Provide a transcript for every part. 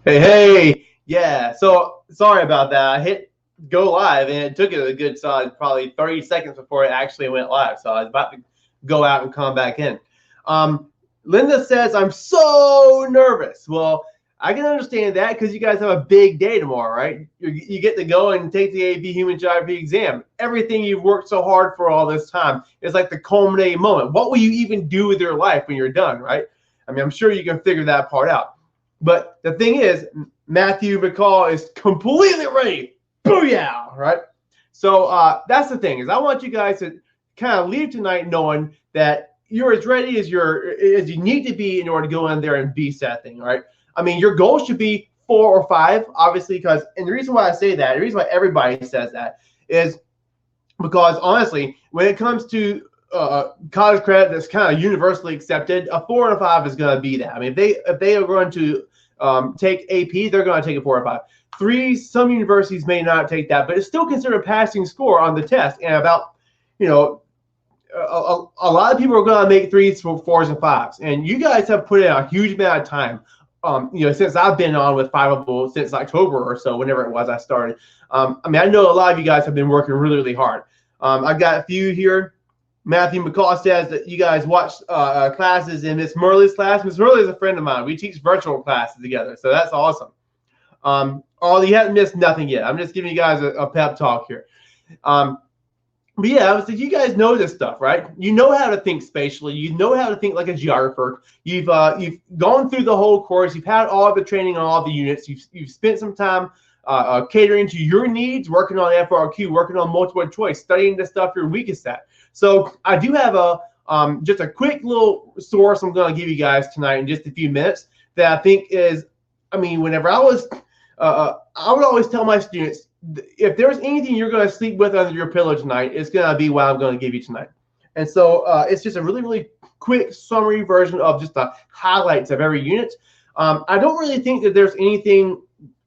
Hey, yeah. So sorry about that. I hit go live and it took it a good probably 30 seconds before it actually went live. So I was about to go out and come back in. Linda says, I'm so nervous. Well, I can understand that because you guys have a big day tomorrow, right? You get to go and take the AP Human Geography exam. Everything you've worked so hard for all this time is like the culminating moment. What will you even do with your life when you're done, right? I mean, I'm sure you can figure that part out. But the thing is, Matthew McCall is completely ready. Booyah, right? So that's the thing is I want you guys to kind of leave tonight knowing that you're as ready as you need to be in order to go in there and beast that thing, right? I mean, your goal should be 4 or 5, obviously, and the reason why I say that, the reason why everybody says that is because honestly, when it comes to college credit that's kind of universally accepted, a 4 and a 5 is going to be that. I mean, if they are going to take AP, they're going to take a 4 or 5. 3, some universities may not take that, but it's still considered a passing score on the test. And about, a lot of people are going to make 3s, 4s, and 5s. And you guys have put in a huge amount of time. Since I've been on with Fiveable since October or so, whenever it was I started. I mean, I know a lot of you guys have been working really, really hard. I've got a few here. Matthew McCall says that you guys watch classes in Miss Murley's class. Miss Murley is a friend of mine. We teach virtual classes together, so that's awesome. You haven't missed nothing yet. I'm just giving you guys a pep talk here. But yeah, I was like, you guys know this stuff, right? You know how to think spatially. You know how to think like a geographer. You've gone through the whole course. You've had all the training on all the units. You've spent some time catering to your needs, working on FRQ, working on multiple choice, studying the stuff you're weakest at. So I do have just a quick little source I'm going to give you guys tonight in just a few minutes that I think is, I mean, whenever I would always tell my students, if there's anything you're going to sleep with under your pillow tonight, it's going to be what I'm going to give you tonight. And so it's just a really, really quick summary version of just the highlights of every unit. I don't really think that there's anything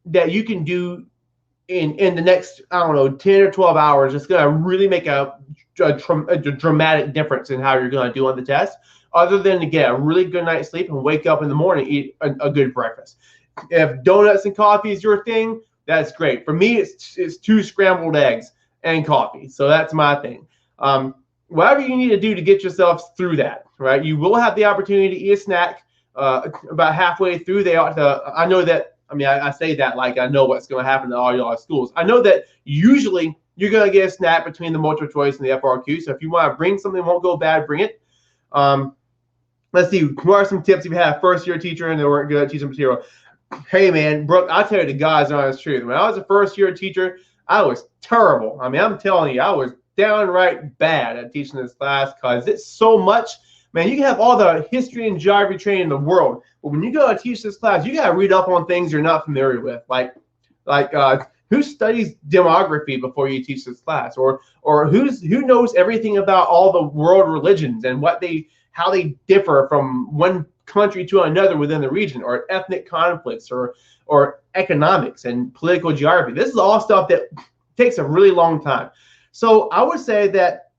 that you can do in the next, 10 or 12 hours that's going to really make a dramatic difference in how you're going to do on the test, other than to get a really good night's sleep and wake up in the morning, eat a good breakfast. If donuts and coffee is your thing, that's great. For me, it's 2 scrambled eggs and coffee. So that's my thing. Whatever you need to do to get yourself through that, right? You will have the opportunity to eat a snack about halfway through. They ought to. I know that. I mean, I say that like I know what's going to happen to all y'all schools. I know that usually you're going to get a snack between the multiple choice and the FRQ. So if you want to bring something that won't go bad, bring it. Let's see. What are some tips if you had a first-year teacher and they weren't good at teaching material? Hey, man, Brooke, I'll tell you the God's honest truth. When I was a first-year teacher, I was terrible. I mean, I'm telling you, I was downright bad at teaching this class because it's so much. Man, you can have all the history and geography training in the world, but when you go to teach this class, you got to read up on things you're not familiar with, like who studies demography before you teach this class, or who knows everything about all the world religions and how they differ from one country to another within the region, or ethnic conflicts, or economics and political geography. This is all stuff that takes a really long time. So I would say that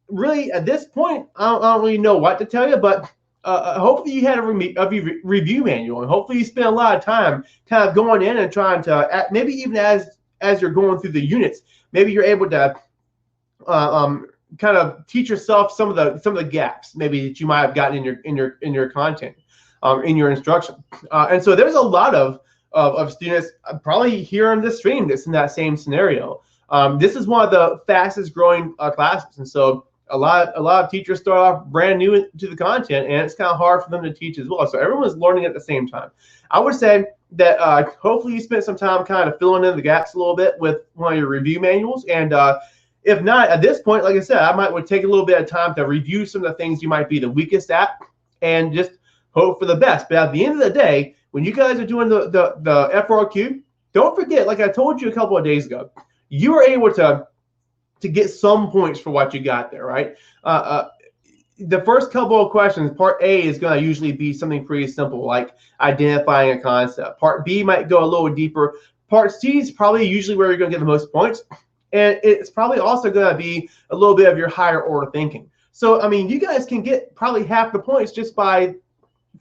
really at this point, I don't really know what to tell you, but hopefully you had a review manual, and hopefully you spent a lot of time kind of going in and trying to, maybe even as you're going through the units, maybe you're able to kind of teach yourself some of the gaps maybe that you might have gotten in your content, in your instruction. And so there's a lot of students probably here on this stream that's in that same scenario. This is one of the fastest growing classes, and so a lot of teachers start off brand new to the content, and it's kind of hard for them to teach as well. So everyone's learning at the same time. I would say that hopefully you spent some time kind of filling in the gaps a little bit with one of your review manuals, and if not, at this point, like I said, I would take a little bit of time to review some of the things you might be the weakest at and just hope for the best. But at the end of the day, when you guys are doing the FRQ, don't forget, like I told you a couple of days ago, you were able to get some points for what you got there, right? The first couple of questions, part A is going to usually be something pretty simple, like identifying a concept. Part B might go a little deeper. Part C is probably usually where you're going to get the most points. And it's probably also going to be a little bit of your higher order thinking. So, I mean, you guys can get probably half the points just by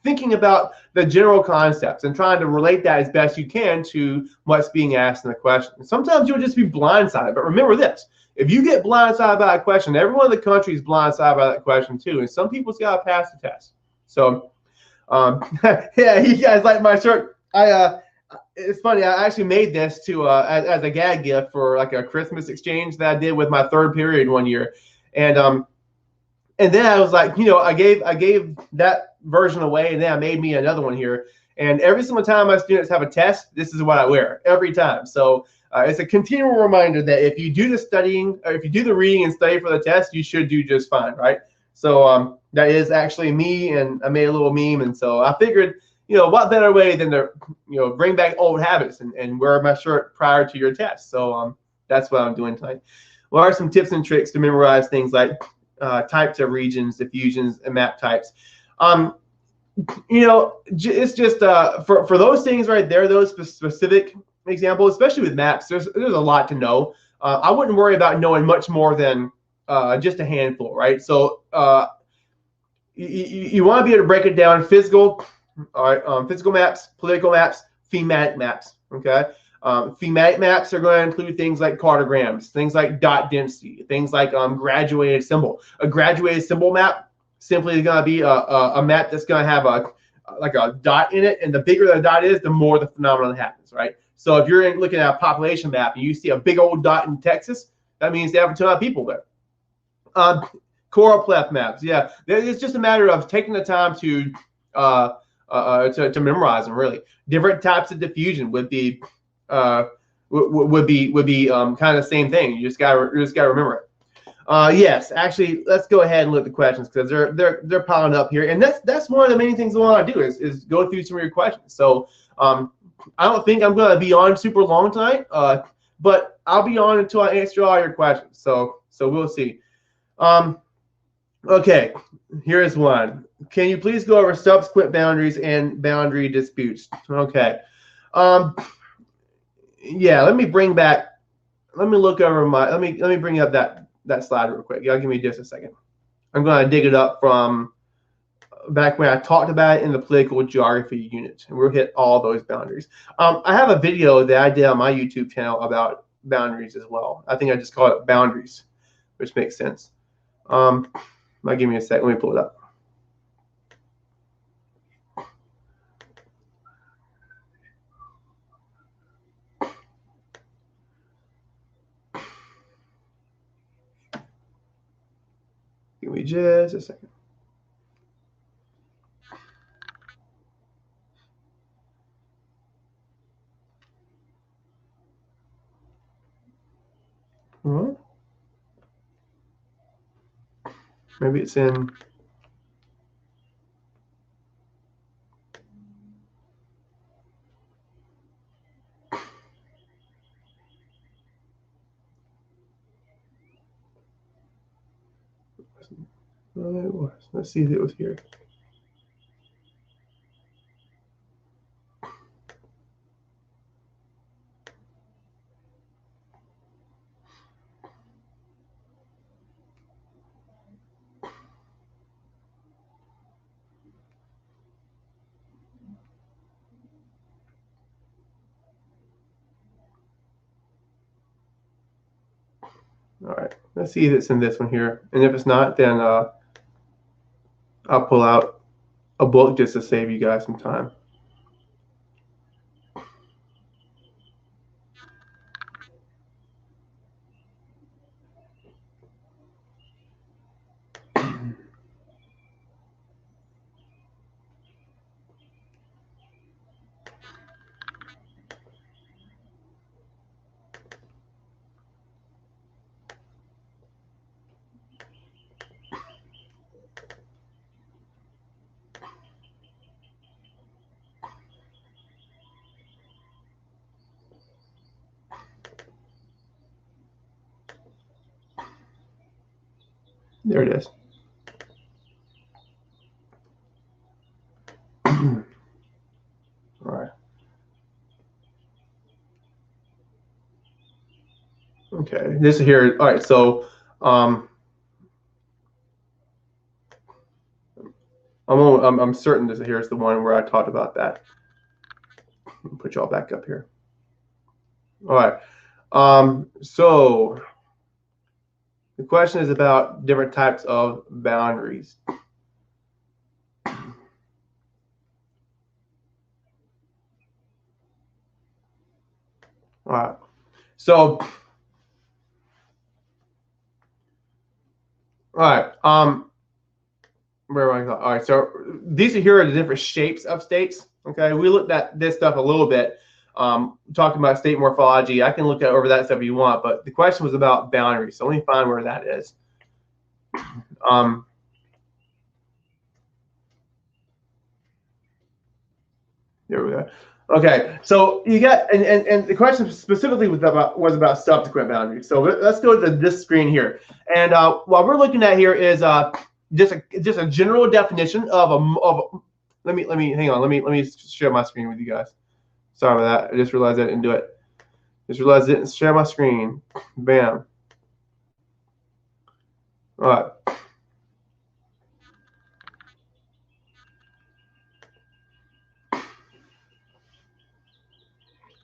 thinking about the general concepts and trying to relate that as best you can to what's being asked in the question. Sometimes you'll just be blindsided, but remember this: if you get blindsided by a question, everyone in the country is blindsided by that question too, and some people's got to pass the test. So, yeah, you guys like my shirt? It's funny. I actually made this to as a gag gift for like a Christmas exchange that I did with my third period one year, and then I was like, I gave that version away, and then I made me another one here. And every single time my students have a test, this is what I wear every time. So it's a continual reminder that if you do the studying, or if you do the reading and study for the test, you should do just fine, right? So that is actually me, and I made a little meme, and so I figured, what better way than to, bring back old habits and wear my shirt prior to your test. So that's what I'm doing tonight. What are some tips and tricks to memorize things like types of regions, diffusions, and map types? It's just for those things right there, those specific examples, especially with maps, there's a lot to know. I wouldn't worry about knowing much more than just a handful, right? So you want to be able to break it down: physical, physical maps, political maps, thematic maps. Okay. Thematic maps are going to include things like cartograms, things like dot density, things like graduated symbol. A graduated symbol map simply is going to be a map that's going to have a dot in it, and the bigger the dot is, the more the phenomenon happens, right? So if you're looking at a population map and you see a big old dot in Texas, that means they have a ton of people there. Choropleth maps, yeah, it's just a matter of taking the time to memorize them. Really, different types of diffusion would be kind of the same thing. You just gotta remember it. Yes, actually, let's go ahead and look at the questions, because they're piling up here, and that's one of the main things I want to do is go through some of your questions. So I don't think I'm going to be on super long tonight, but I'll be on until I answer all your questions. So we'll see. Okay, here's one. Can you please go over subsequent boundaries and boundary disputes? Okay. Yeah, let me look over let me bring up that slide real quick. Y'all give me just a second. I'm going to dig it up from back when I talked about it in the political geography unit, and we'll hit all those boundaries. I have a video that I did on my YouTube channel about boundaries as well. I think I just call it boundaries, which makes sense. Give me a sec. Let me pull it up. Give me just a second. Maybe it's in. Well, it was. Let's see if it was here. All right, let's see if it's in this one here. And if it's not, then I'll pull out a book just to save you guys some time. There it is. All right. Okay, this here. All right, so I'm certain this here's the one where I talked about that. Put y'all back up here. All right. So the question is about different types of boundaries. All right. So, all right. Where am I going? All right. So these here are the different shapes of states. Okay. We looked at this stuff a little bit, talking about state morphology. I can look at over that stuff if you want, but the question was about boundaries. So let me find where that is. There we go. Okay, so you got, and the question specifically was about subsequent boundaries. So let's go to this screen here, and what we're looking at here is just a general definition of. Let me hang on. Let me share my screen with you guys. Sorry about that. I just realized I didn't do it. Just realized I didn't share my screen. Bam. All right.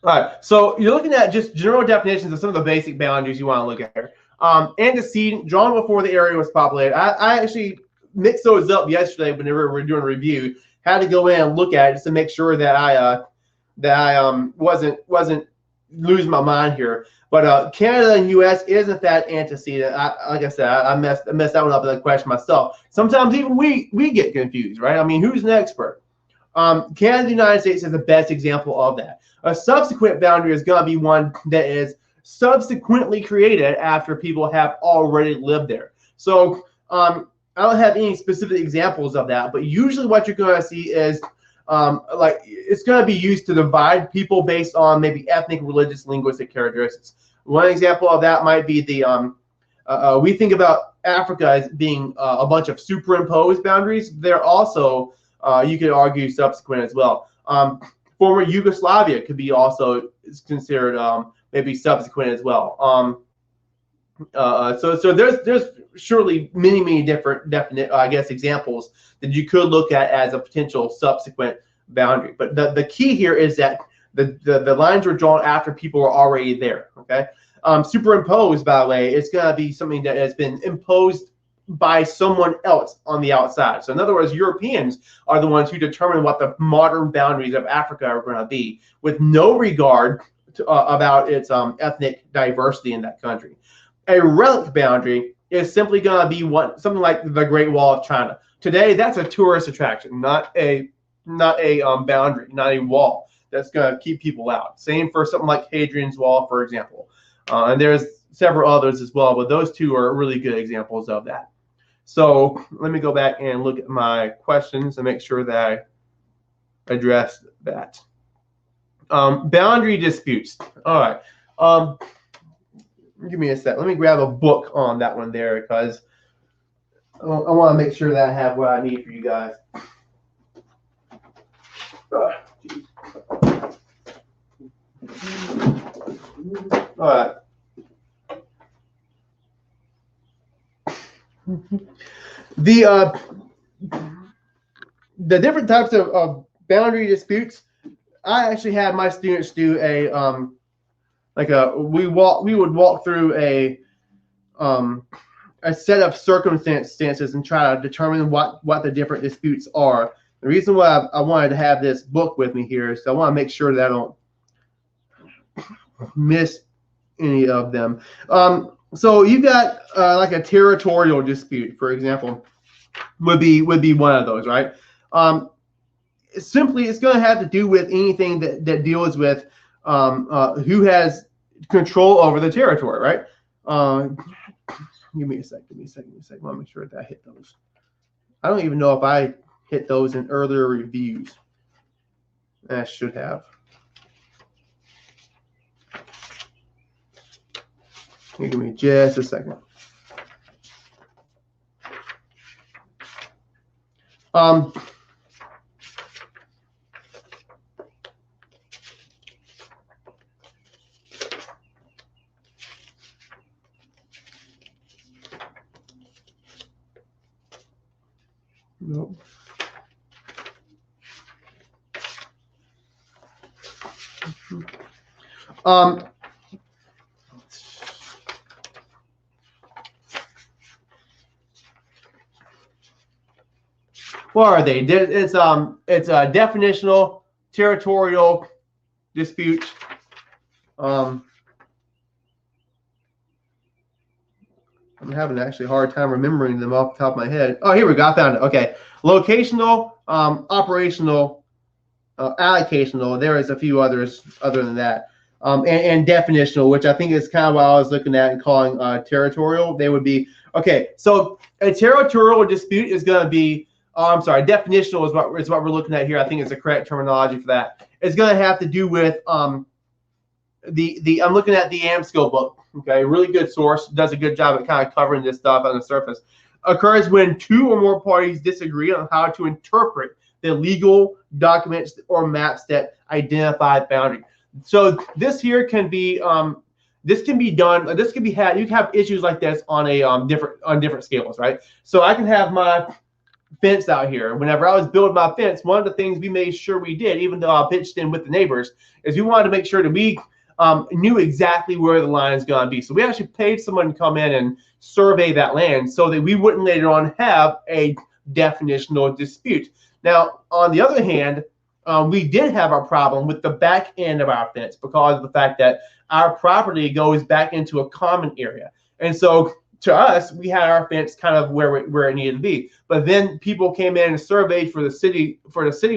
All right, so you're looking at just general definitions of some of the basic boundaries you want to look at here. Antecedent, drawn before the area was populated. I actually mixed those up yesterday whenever we were doing a review. Had to go in and look at it just to make sure that I wasn't losing my mind here. But Canada and U.S. isn't that antecedent. Like I said, I messed that one up with that question myself. Sometimes even we get confused, right? I mean, who's an expert? Canada and the United States is the best example of that. A subsequent boundary is going to be one that is subsequently created after people have already lived there. So I don't have any specific examples of that, but usually what you're going to see is like it's going to be used to divide people based on maybe ethnic, religious, linguistic characteristics. One example of that might be the we think about Africa as being a bunch of superimposed boundaries. They're also you could argue subsequent as well. Former Yugoslavia could be also considered maybe subsequent as well. So there's surely many different definite examples that you could look at as a potential subsequent boundary. But the key here is that the lines were drawn after people were already there. Okay. Superimposed, by the way, it's going to be something that has been imposed by someone else on the outside. So in other words, Europeans are the ones who determine what the modern boundaries of Africa are going to be, with no regard to, about its ethnic diversity in that country. A relic boundary is simply going to be something like the Great Wall of China. Today, that's a tourist attraction, not a boundary, not a wall that's going to keep people out. Same for something like Hadrian's Wall, for example. And there's several others as well, but those two are really good examples of that. So let me go back and look at my questions and make sure that I addressed that. Boundary disputes. All right. Give me a sec. Let me grab a book on that one there because I want to make sure that I have what I need for you guys. All right. The different types of boundary disputes. I actually had my students do a we would walk through a set of circumstances and try to determine what the different disputes are. The reason why I wanted to have this book with me here is I want to make sure that I don't miss any of them. So you've got like a territorial dispute, for example, would be one of those, right? Simply, it's going to have to do with anything that deals with who has control over the territory, right? Give me a sec. I want to make sure that I hit those. I don't even know if I hit those in earlier reviews. I should have. Give me just a second. Nope. What are they? It's a definitional territorial dispute. I'm having actually a hard time remembering them off the top of my head. Oh, here we go. I found it. Okay. Locational, operational, allocational. There is a few others other than that. And definitional, which I think is kind of what I was looking at and calling territorial. They would be, okay, so a territorial dispute is going to be, I'm sorry, definitional is what we're looking at here. I think it's the correct terminology for that. It's going to have to do with I'm looking at the AMSCO book. Okay, really good source, does a good job at kind of covering this stuff on the surface. Occurs when two or more parties disagree on how to interpret the legal documents or maps that identify boundary. So this here can be this can be done. This can be had. You can have issues like this on a different scales, right? So I can have my fence out here. Whenever I was building my fence, one of the things we made sure we did, even though I pitched in with the neighbors, is we wanted to make sure that we knew exactly where the line is going to be. So we actually paid someone to come in and survey that land so that we wouldn't later on have a definitional dispute. Now, on the other hand, we did have a problem with the back end of our fence because of the fact that our property goes back into a common area. And so to us, we had our fence kind of where it needed to be. But then people came in and surveyed for the city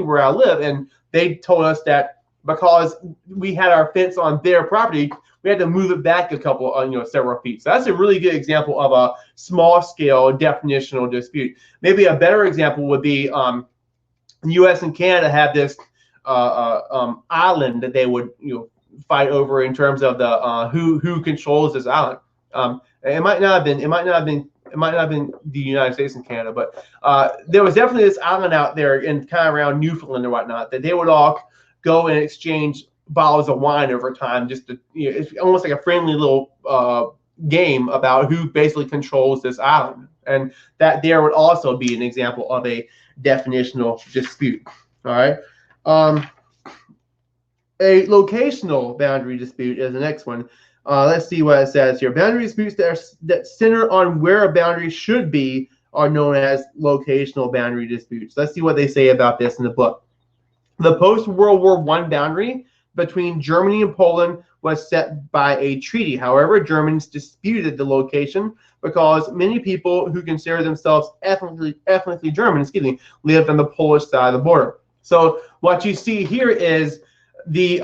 where I live, and they told us that because we had our fence on their property, we had to move it back a couple, several feet. So that's a really good example of a small-scale definitional dispute. Maybe a better example would be the U.S. and Canada have this island that they would fight over in terms of the who controls this island. It might not have been the United States and Canada, but there was definitely this island out there in kind of around Newfoundland or whatnot that they would all go and exchange bottles of wine over time. Just to, it's almost like a friendly little game about who basically controls this island, and that there would also be an example of a definitional dispute. All right. A locational boundary dispute is the next one. Let's see what it says here. Boundary disputes that center on where a boundary should be are known as locational boundary disputes. Let's see what they say about this in the book. The post-World War I boundary between Germany and Poland was set by a treaty. However, Germans disputed the location because many people who consider themselves ethnically German, lived on the Polish side of the border. So what you see here is since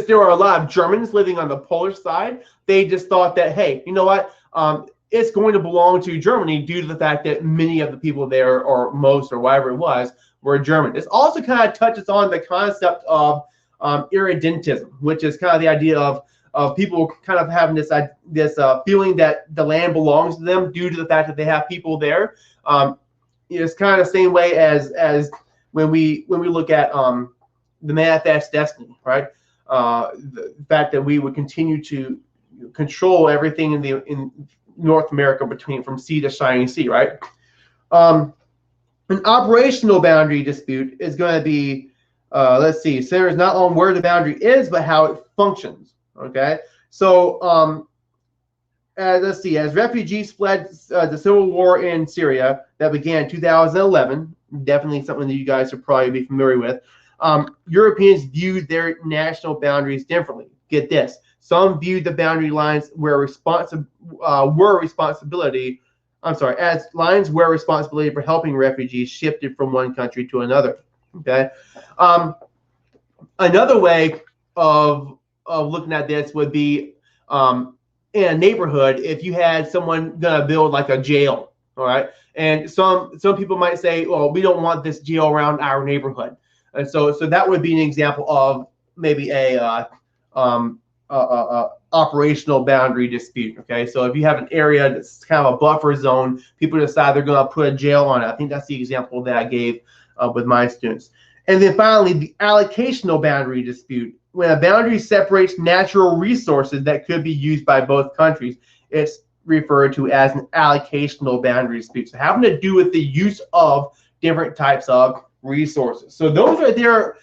there are a lot of Germans living on the Polish side, they just thought that, hey, you know what? It's going to belong to Germany due to the fact that many of the people there, or most, or whatever it was, were German. This also kind of touches on the concept of irredentism, which is kind of the idea of people kind of having this feeling that the land belongs to them due to the fact that they have people there. It's kind of the same way as when we look at the manifest destiny, right? The fact that we would continue to control everything in North America from sea to shining sea, right? An operational boundary dispute is going to be, let's see, centers not on where the boundary is, but how it functions. Okay, so let's see, as refugees fled the civil war in Syria that began in 2011, definitely something that you guys should probably be familiar with. Europeans viewed their national boundaries differently. Get this. Some viewed the boundary lines as lines where responsibility for helping refugees shifted from one country to another. Okay. Another way of looking at this would be in a neighborhood, if you had someone gonna build like a jail, all right, and some people might say, well, we don't want this jail around our neighborhood, and so that would be an example of maybe a operational boundary dispute. Okay, so if you have an area that's kind of a buffer zone, people decide they're going to put a jail on it. I think that's the example that I gave with my students. And then finally, the allocational boundary dispute. When a boundary separates natural resources that could be used by both countries, it's referred to as an allocational boundary dispute. So having to do with the use of different types of resources. So those are their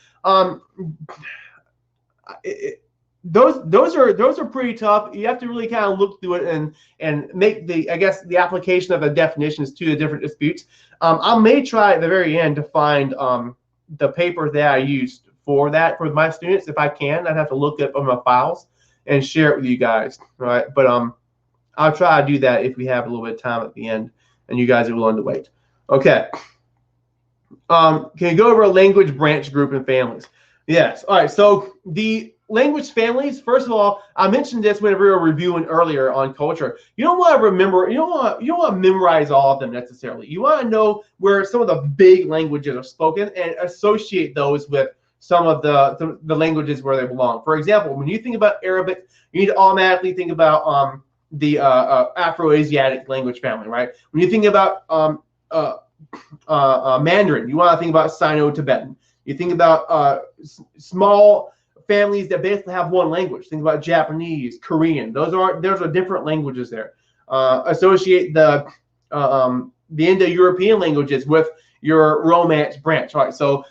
those are pretty tough. You have to really kind of look through it and make the, I guess, the application of the definitions to the different disputes. I may try at the very end to find the paper that I used for that for my students. If I can, I'd have to look up on my files and share it with you guys, right? But I'll try to do that if we have a little bit of time at the end and you guys are willing to wait. Okay. Can you go over a language branch group and families? Yes. All right. So the language families, first of all, I mentioned this whenever we were reviewing earlier on culture. You don't want to remember, you don't want to memorize all of them necessarily. You want to know where some of the big languages are spoken and associate those with some of the languages where they belong. For example, when you think about Arabic, you need to automatically think about the Afro-Asiatic language family, right? When you think about Mandarin, you want to think about Sino-Tibetan. You think about small families that basically have one language. Think about Japanese, Korean. Those are different languages there. Associate the Indo-European languages with your Romance branch, right? So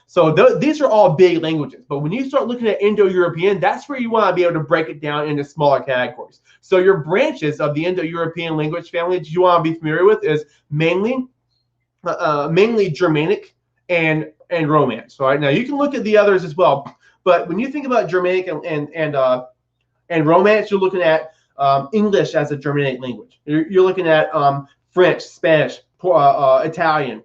these are all big languages. But when you start looking at Indo-European, that's where you want to be able to break it down into smaller categories. So your branches of the Indo-European language family that you want to be familiar with is mainly Germanic and Romance. Right now, you can look at the others as well. But when you think about Germanic and Romance, you're looking at English as a Germanic language. You're looking at French, Spanish, Italian,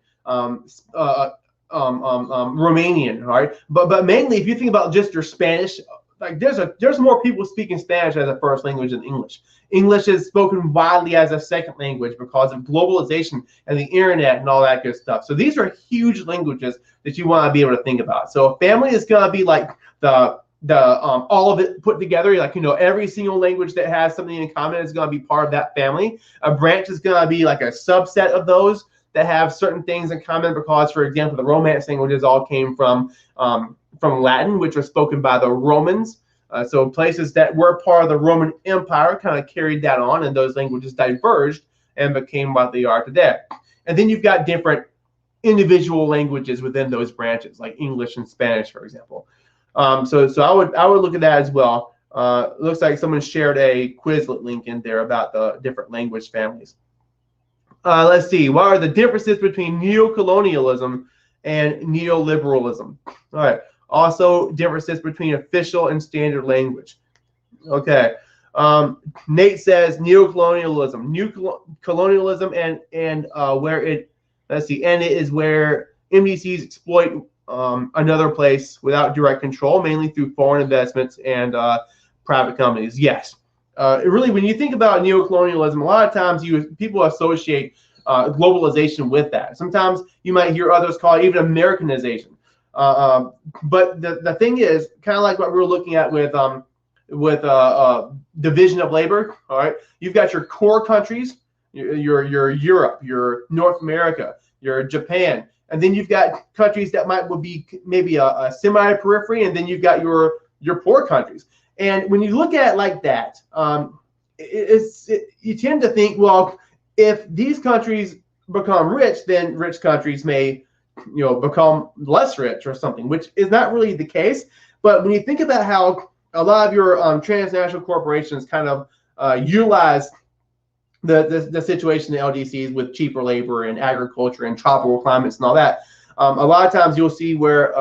Romanian, right? But mainly, if you think about just your Spanish, like there's more people speaking Spanish as a first language than English. English is spoken widely as a second language because of globalization and the internet and all that good stuff. So these are huge languages that you want to be able to think about. So a family is going to be like the all of it put together. Like, you know, every single language that has something in common is going to be part of that family. A branch is going to be like a subset of those that have certain things in common because, for example, the Romance languages all came from Latin, which was spoken by the Romans. So places that were part of the Roman Empire kind of carried that on, and those languages diverged and became what they are today. And then you've got different individual languages within those branches, like English and Spanish, for example. So I would look at that as well. It looks like someone shared a Quizlet link in there about the different language families. Let's see. What are the differences between neocolonialism and neoliberalism? All right. Also, differences between official and standard language. Okay. Nate says neocolonialism. Neocolonialism and where it, let's see, and it is where MDCs exploit another place without direct control, mainly through foreign investments and private companies. Yes. Really, when you think about neocolonialism, a lot of times people associate globalization with that. Sometimes you might hear others call it even Americanization. But the thing is, kind of like what we were looking at with division of labor. All right, you've got your core countries, your Europe, your North America, your Japan, and then you've got countries that would be maybe a semi-periphery, and then you've got your poor countries. And when you look at it like that, you tend to think, well, if these countries become rich, then rich countries may, you know, become less rich or something, which is not really the case. But when you think about how a lot of your transnational corporations kind of utilize the situation in LDCs with cheaper labor and agriculture and tropical climates and all that, a lot of times you'll see where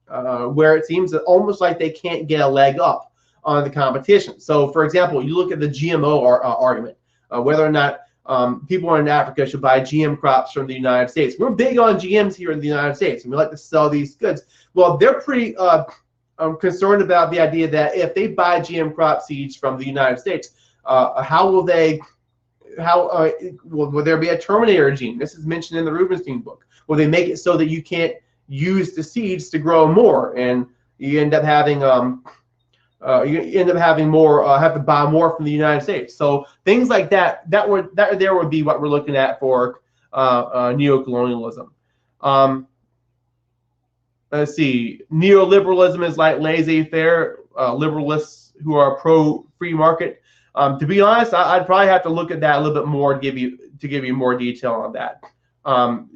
it seems that almost like they can't get a leg up on the competition. So, for example, you look at the GMO argument, whether or not people in Africa should buy GM crops from the United States. We're big on GMs here in the United States, and we like to sell these goods. Well, they're pretty concerned about the idea that if they buy GM crop seeds from the United States, will there be a terminator gene? This is mentioned in the Rubenstein book. Will they make it so that you can't use the seeds to grow more, and you end up having more, have to buy more from the United States. So things like that, that would be what we're looking at for neocolonialism. Let's see, neoliberalism is like laissez-faire, liberalists who are pro-free market. To be honest, I'd probably have to look at that a little bit more to give you more detail on that.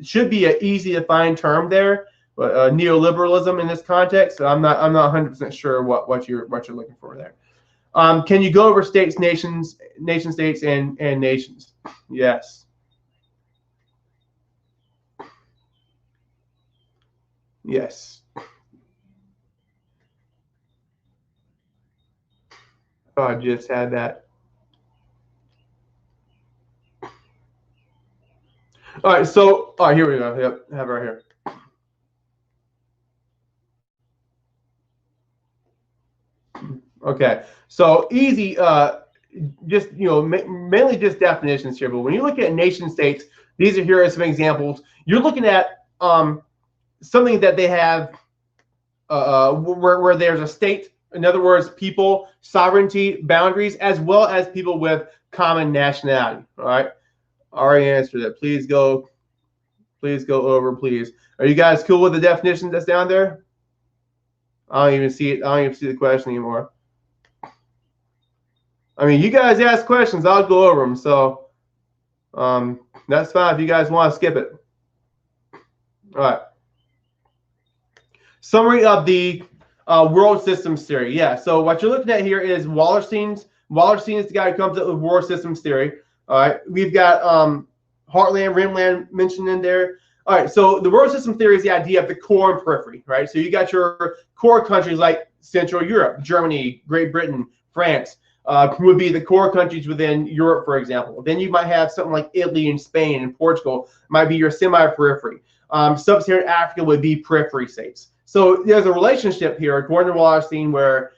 Should be an easy to find term there. neoliberalism in this context. So I'm not 100% sure what you're looking for there. Can you go over states, nation states, and nations? Yes. Yes. Oh, I just had that. All right, so here we go. Yep, have it right here. Okay, so easy. Just mainly just definitions here. But when you look at nation states, here are some examples. You're looking at something that they have where there's a state. In other words, people, sovereignty, boundaries, as well as people with common nationality. All right. Already answered it. Please go over, please. Are you guys cool with the definition that's down there? I don't even see it. I don't even see the question anymore. I mean, you guys ask questions, I'll go over them. So that's fine if you guys want to skip it. All right. Summary of the world systems theory. Yeah. So what you're looking at here is Wallerstein. Wallerstein is the guy who comes up with world systems theory. All right. We've got Heartland, Rimland mentioned in there. All right. So the world system theory is the idea of the core and periphery, right? So you got your core countries like Central Europe, Germany, Great Britain, France. Would be the core countries within Europe, for example. Then you might have something like Italy and Spain and Portugal might be your semi-periphery. Sub-Saharan Africa would be periphery states. So there's a relationship here, according to Wallerstein, where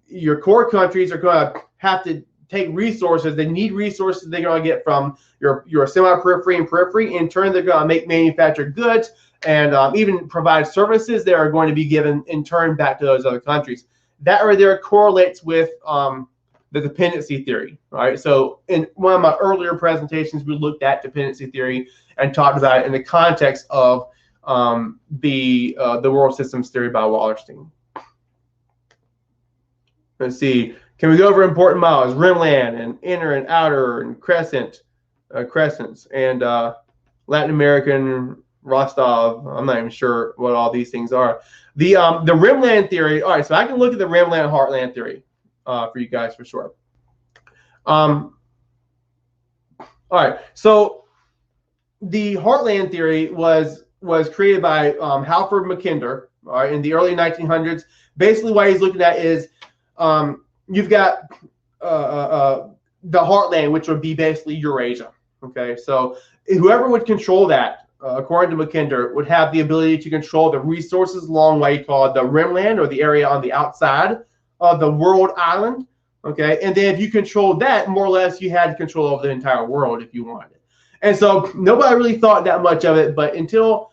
your core countries are going to have to take resources. They need resources they're going to get from your semi-periphery and periphery. In turn, they're going to make manufactured goods and even provide services that are going to be given in turn back to those other countries. That right there correlates with the dependency theory, right? So in one of my earlier presentations, we looked at dependency theory and talked about it in the context of the world systems theory by Wallerstein. Let's see. Can we go over important models? Rimland and inner and outer and crescents and Latin American Rostow. I'm not even sure what all these things are. The Rimland theory. All right, so I can look at the Rimland Heartland theory for you guys for sure. All right, so the Heartland theory was created by Halford Mackinder, all right, in the early 1900s. Basically, what he's looking at is you've got the Heartland, which would be basically Eurasia. Okay, so whoever would control that, according to Mackinder, would have the ability to control the resources along what he called the Rimland, or the area on the outside of the world island. Okay, and then if you controlled that, more or less, you had control over the entire world if you wanted. And so nobody really thought that much of it, but until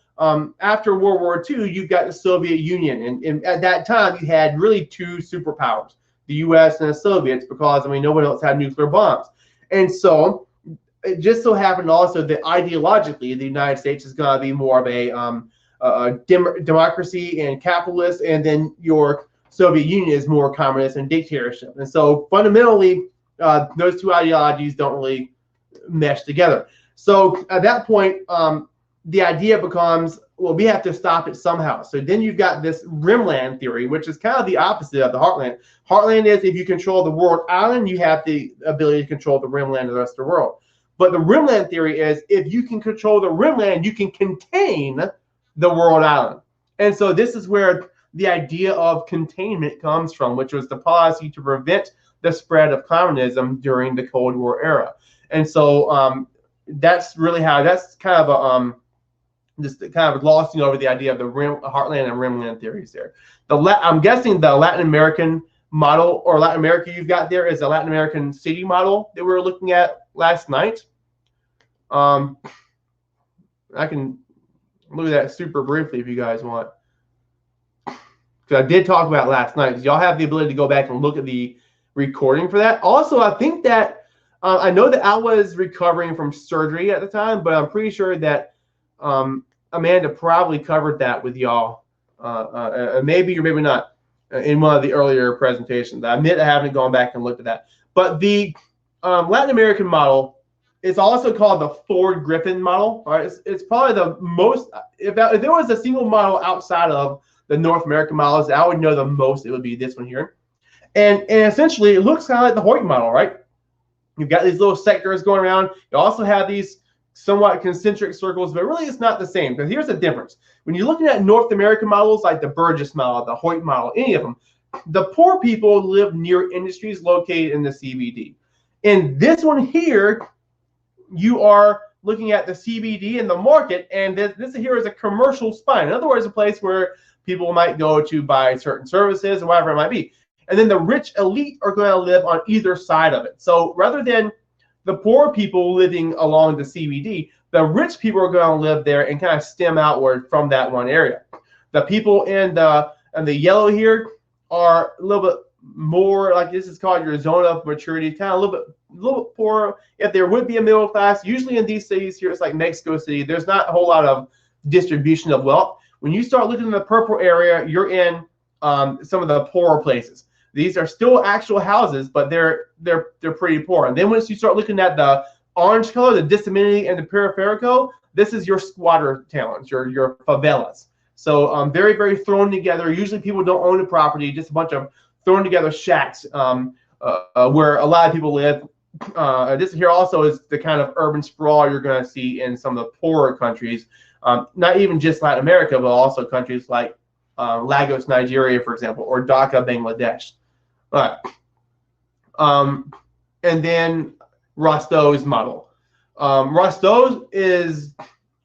after World War II, you've got the Soviet Union, and at that time you had really two superpowers, the U.S. and the Soviets, because no one else had nuclear bombs. And so it just so happened also that ideologically the United States is going to be more of a democracy and capitalist, and then your Soviet Union is more communist and dictatorship. And so fundamentally, those two ideologies don't really mesh together. So at that point, the idea becomes, well, we have to stop it somehow. So then you've got this Rimland theory, which is kind of the opposite of the Heartland. Heartland is if you control the world island, you have the ability to control the Rimland of the rest of the world. But the Rimland theory is if you can control the Rimland, you can contain the world island. And so this is where the idea of containment comes from, which was the policy to prevent the spread of communism during the Cold War era. And so that's really how, that's kind of a just kind of glossing over the idea of the Heartland and Rimland theories there. I'm guessing the Latin American model, or Latin America you've got there, is a Latin American city model that we were looking at last night. I can look at that super briefly if you guys want. Because I did talk about it last night. Y'all have the ability to go back and look at the recording for that. Also, I think that I know that I was recovering from surgery at the time, but I'm pretty sure that Amanda probably covered that with y'all, maybe or maybe not, in one of the earlier presentations. I admit I haven't gone back and looked at that. But the Latin American model It's also called the Ford-Griffin model. All right, it's probably the most. If there was a single model outside of the North American models that I would know the most, it would be this one here. And essentially, it looks kind of like the Hoyt model, right? You've got these little sectors going around. You also have these somewhat concentric circles, but really it's not the same. Because here's the difference. When you're looking at North American models like the Burgess model, the Hoyt model, any of them, the poor people live near industries located in the CBD. In this one here, you are looking at the CBD in the market, and this here is a commercial spine. In other words, a place where people might go to buy certain services or whatever it might be. And then the rich elite are going to live on either side of it. So rather than the poor people living along the CBD, the rich people are going to live there and kind of stem outward from that one area. The people in the yellow here are a little bit more like, this is called your zone of maturity, kind of a little bit poorer. If there would be a middle class, usually in these cities here, it's like Mexico City, there's not a whole lot of distribution of wealth. When you start looking in the purple area, you're in some of the poorer places. These are still actual houses, but they're pretty poor. And then once you start looking at the orange color, the disseminated and the periferical, this is your squatter towns, your favelas. So very, very thrown together. Usually people don't own a property, just a bunch of thrown together shacks where a lot of people live. This here also is the kind of urban sprawl you're going to see in some of the poorer countries, not even just Latin America, but also countries like Lagos, Nigeria, for example, or Dhaka, Bangladesh. All right. And then Rostow's model. Rostow is,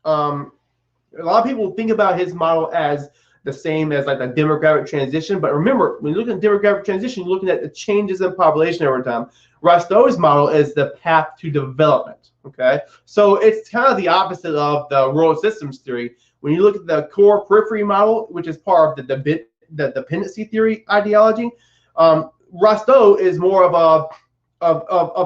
a lot of people think about his model as the same as like the demographic transition. But remember, when you look at demographic transition, you're looking at the changes in population over time. Rostow's model is the path to development. Okay, so it's kind of the opposite of the world systems theory. When you look at the core periphery model, which is part of the dependency theory ideology, Rostow is more of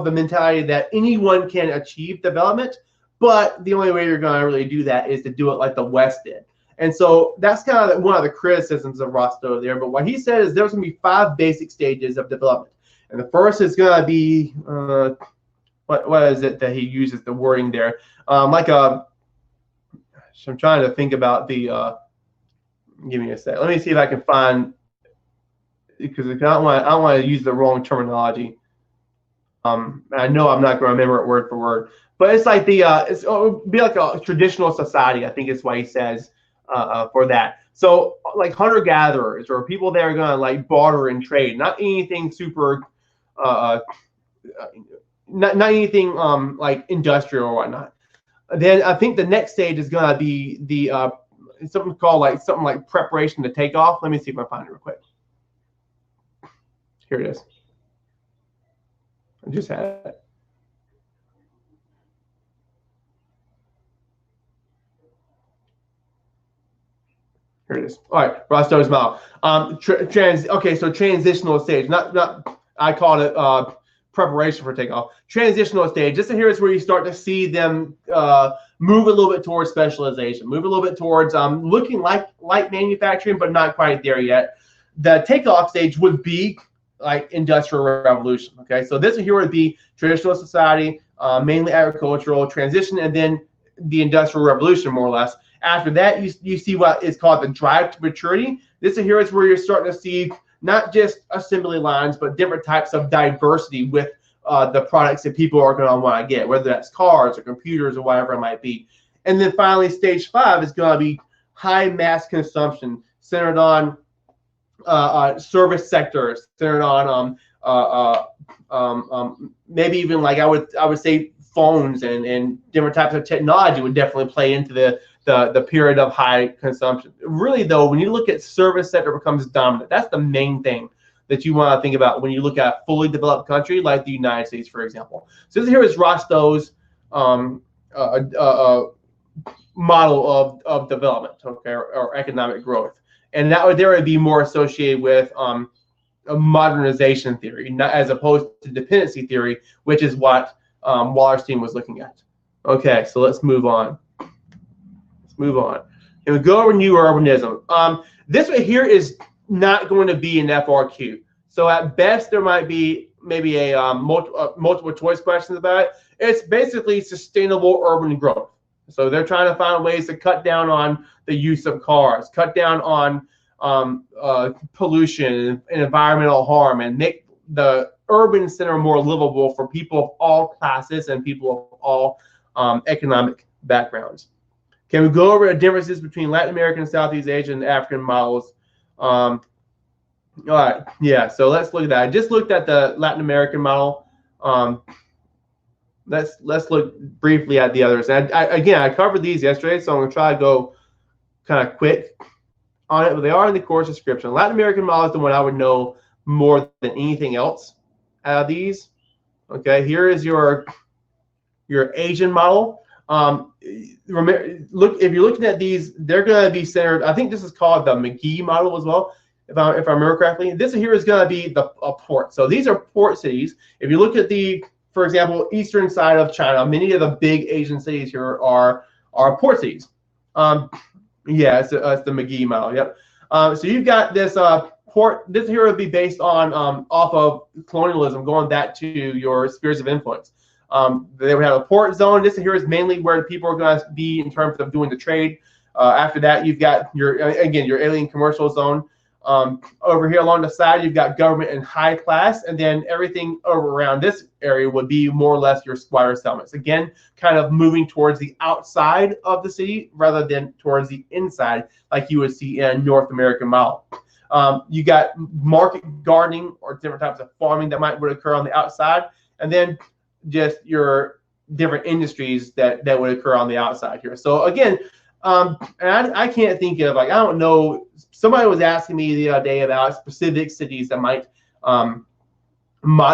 the mentality that anyone can achieve development, but the only way you're going to really do that is to do it like the West did. And so that's kind of one of the criticisms of Rostow there. But what he said is there's going to be 5 basic stages of development. And the first is going to be, what is it that he uses the wording there? Like a, I'm trying to think about the, give me a sec. Let me see if I can find, because I don't want to use the wrong terminology. I know I'm not going to remember it word for word, but it's like the, it would be like a traditional society, I think is what he says for that. So like hunter-gatherers or people that are going to like barter and trade, not anything super, not anything like industrial or whatnot. Then I think the next stage is going to be the something called like something like preparation to take off. Let me see if I find it real quick. Here it is. I just had it. Here it is. All right, Rostow's model. Okay, so transitional stage. Not I call it preparation for takeoff. Transitional stage. This here is where you start to see them move a little bit towards specialization, move a little bit towards looking like light manufacturing, but not quite there yet. The takeoff stage would be like industrial revolution. Okay, so this here would be traditional society, mainly agricultural transition, and then the industrial revolution, more or less. After that, you see what is called the drive to maturity. This here is where you're starting to see not just assembly lines, but different types of diversity with the products that people are going to want to get, whether that's cars or computers or whatever it might be. And then finally, stage 5 is going to be high mass consumption, centered on service sectors, centered on maybe even like I would say phones and different types of technology would definitely play into the period of high consumption. Really though, when you look at service sector becomes dominant, that's the main thing that you want to think about when you look at a fully developed country like the United States, for example. So this here is Rostow's model of development, okay, or economic growth. And that would be more associated with a modernization theory, not as opposed to dependency theory, which is what Wallerstein was looking at. Okay, so let's move on. And we go over new urbanism. This right here is not going to be an FRQ. So at best, there might be maybe a multiple choice questions about it. It's basically sustainable urban growth. So they're trying to find ways to cut down on the use of cars, cut down on pollution and environmental harm, and make the urban center more livable for people of all classes and people of all economic backgrounds. Can we go over the differences between Latin American, Southeast Asian, and African models? All right, yeah, so let's look at that. I just looked at the Latin American model. Let's look briefly at the others. And I covered these yesterday, so I'm going to try to go kind of quick on it, but they are in the course description. Latin American model is the one I would know more than anything else out of these. Okay, here is your Asian model. Remember, if you're looking at these, they're going to be centered. I think this is called the McGee model as well, if I remember correctly. This here is going to be a port. So these are port cities. If you look at for example, eastern side of China, many of the big Asian cities here are port cities. Yeah, it's the McGee model. Yep. So you've got this port. This here would be based on off of colonialism, going back to your spheres of influence. They would have a port zone. This here is mainly where people are going to be in terms of doing the trade. After that, you've got your alien commercial zone. Over here along the side, you've got government and high class, and then everything over around this area would be more or less your squatter settlements. Again, kind of moving towards the outside of the city rather than towards the inside, like you would see in North American model. You got market gardening or different types of farming that would occur on the outside, and then just your different industries that would occur on the outside here. So again, and I can't think of, I don't know, somebody was asking me the other day about specific cities that might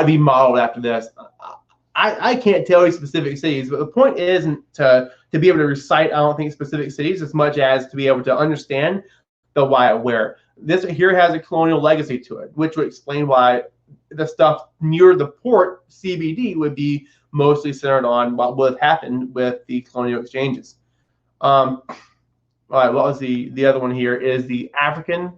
be modeled after this. I can't tell you specific cities, but the point isn't to be able to recite, I don't think, specific cities as much as to be able to understand the why and where. This here has a colonial legacy to it, which would explain why the stuff near the port, CBD, would be mostly centered on what would have happened with the colonial exchanges. All right, what was the other one here is the African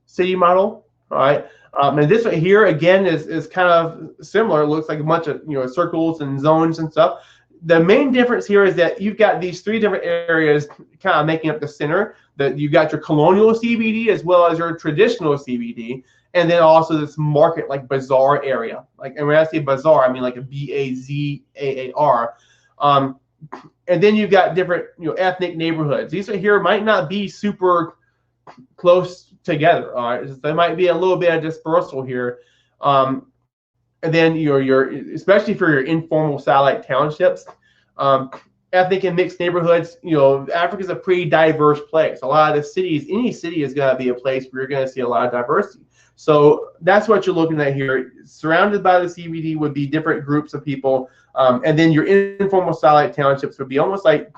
city model. All right, and this one here again is kind of similar. It looks like a bunch of circles and zones and stuff. The main difference here is that you've got these three different areas kind of making up the center. That you've got your colonial CBD as well as your traditional CBD, and then also this market like bazaar area. And when I say bazaar, I mean like a BAZAAR. And then you've got different ethnic neighborhoods. These right here might not be super close together. All right, there might be a little bit of dispersal here. And then your especially for your informal satellite townships, ethnic and mixed neighborhoods. Africa is a pretty diverse place. A lot of the cities, any city is going to be a place where you're going to see a lot of diversity. So that's what you're looking at here. Surrounded by the CBD would be different groups of people, and then your informal satellite townships would be almost like,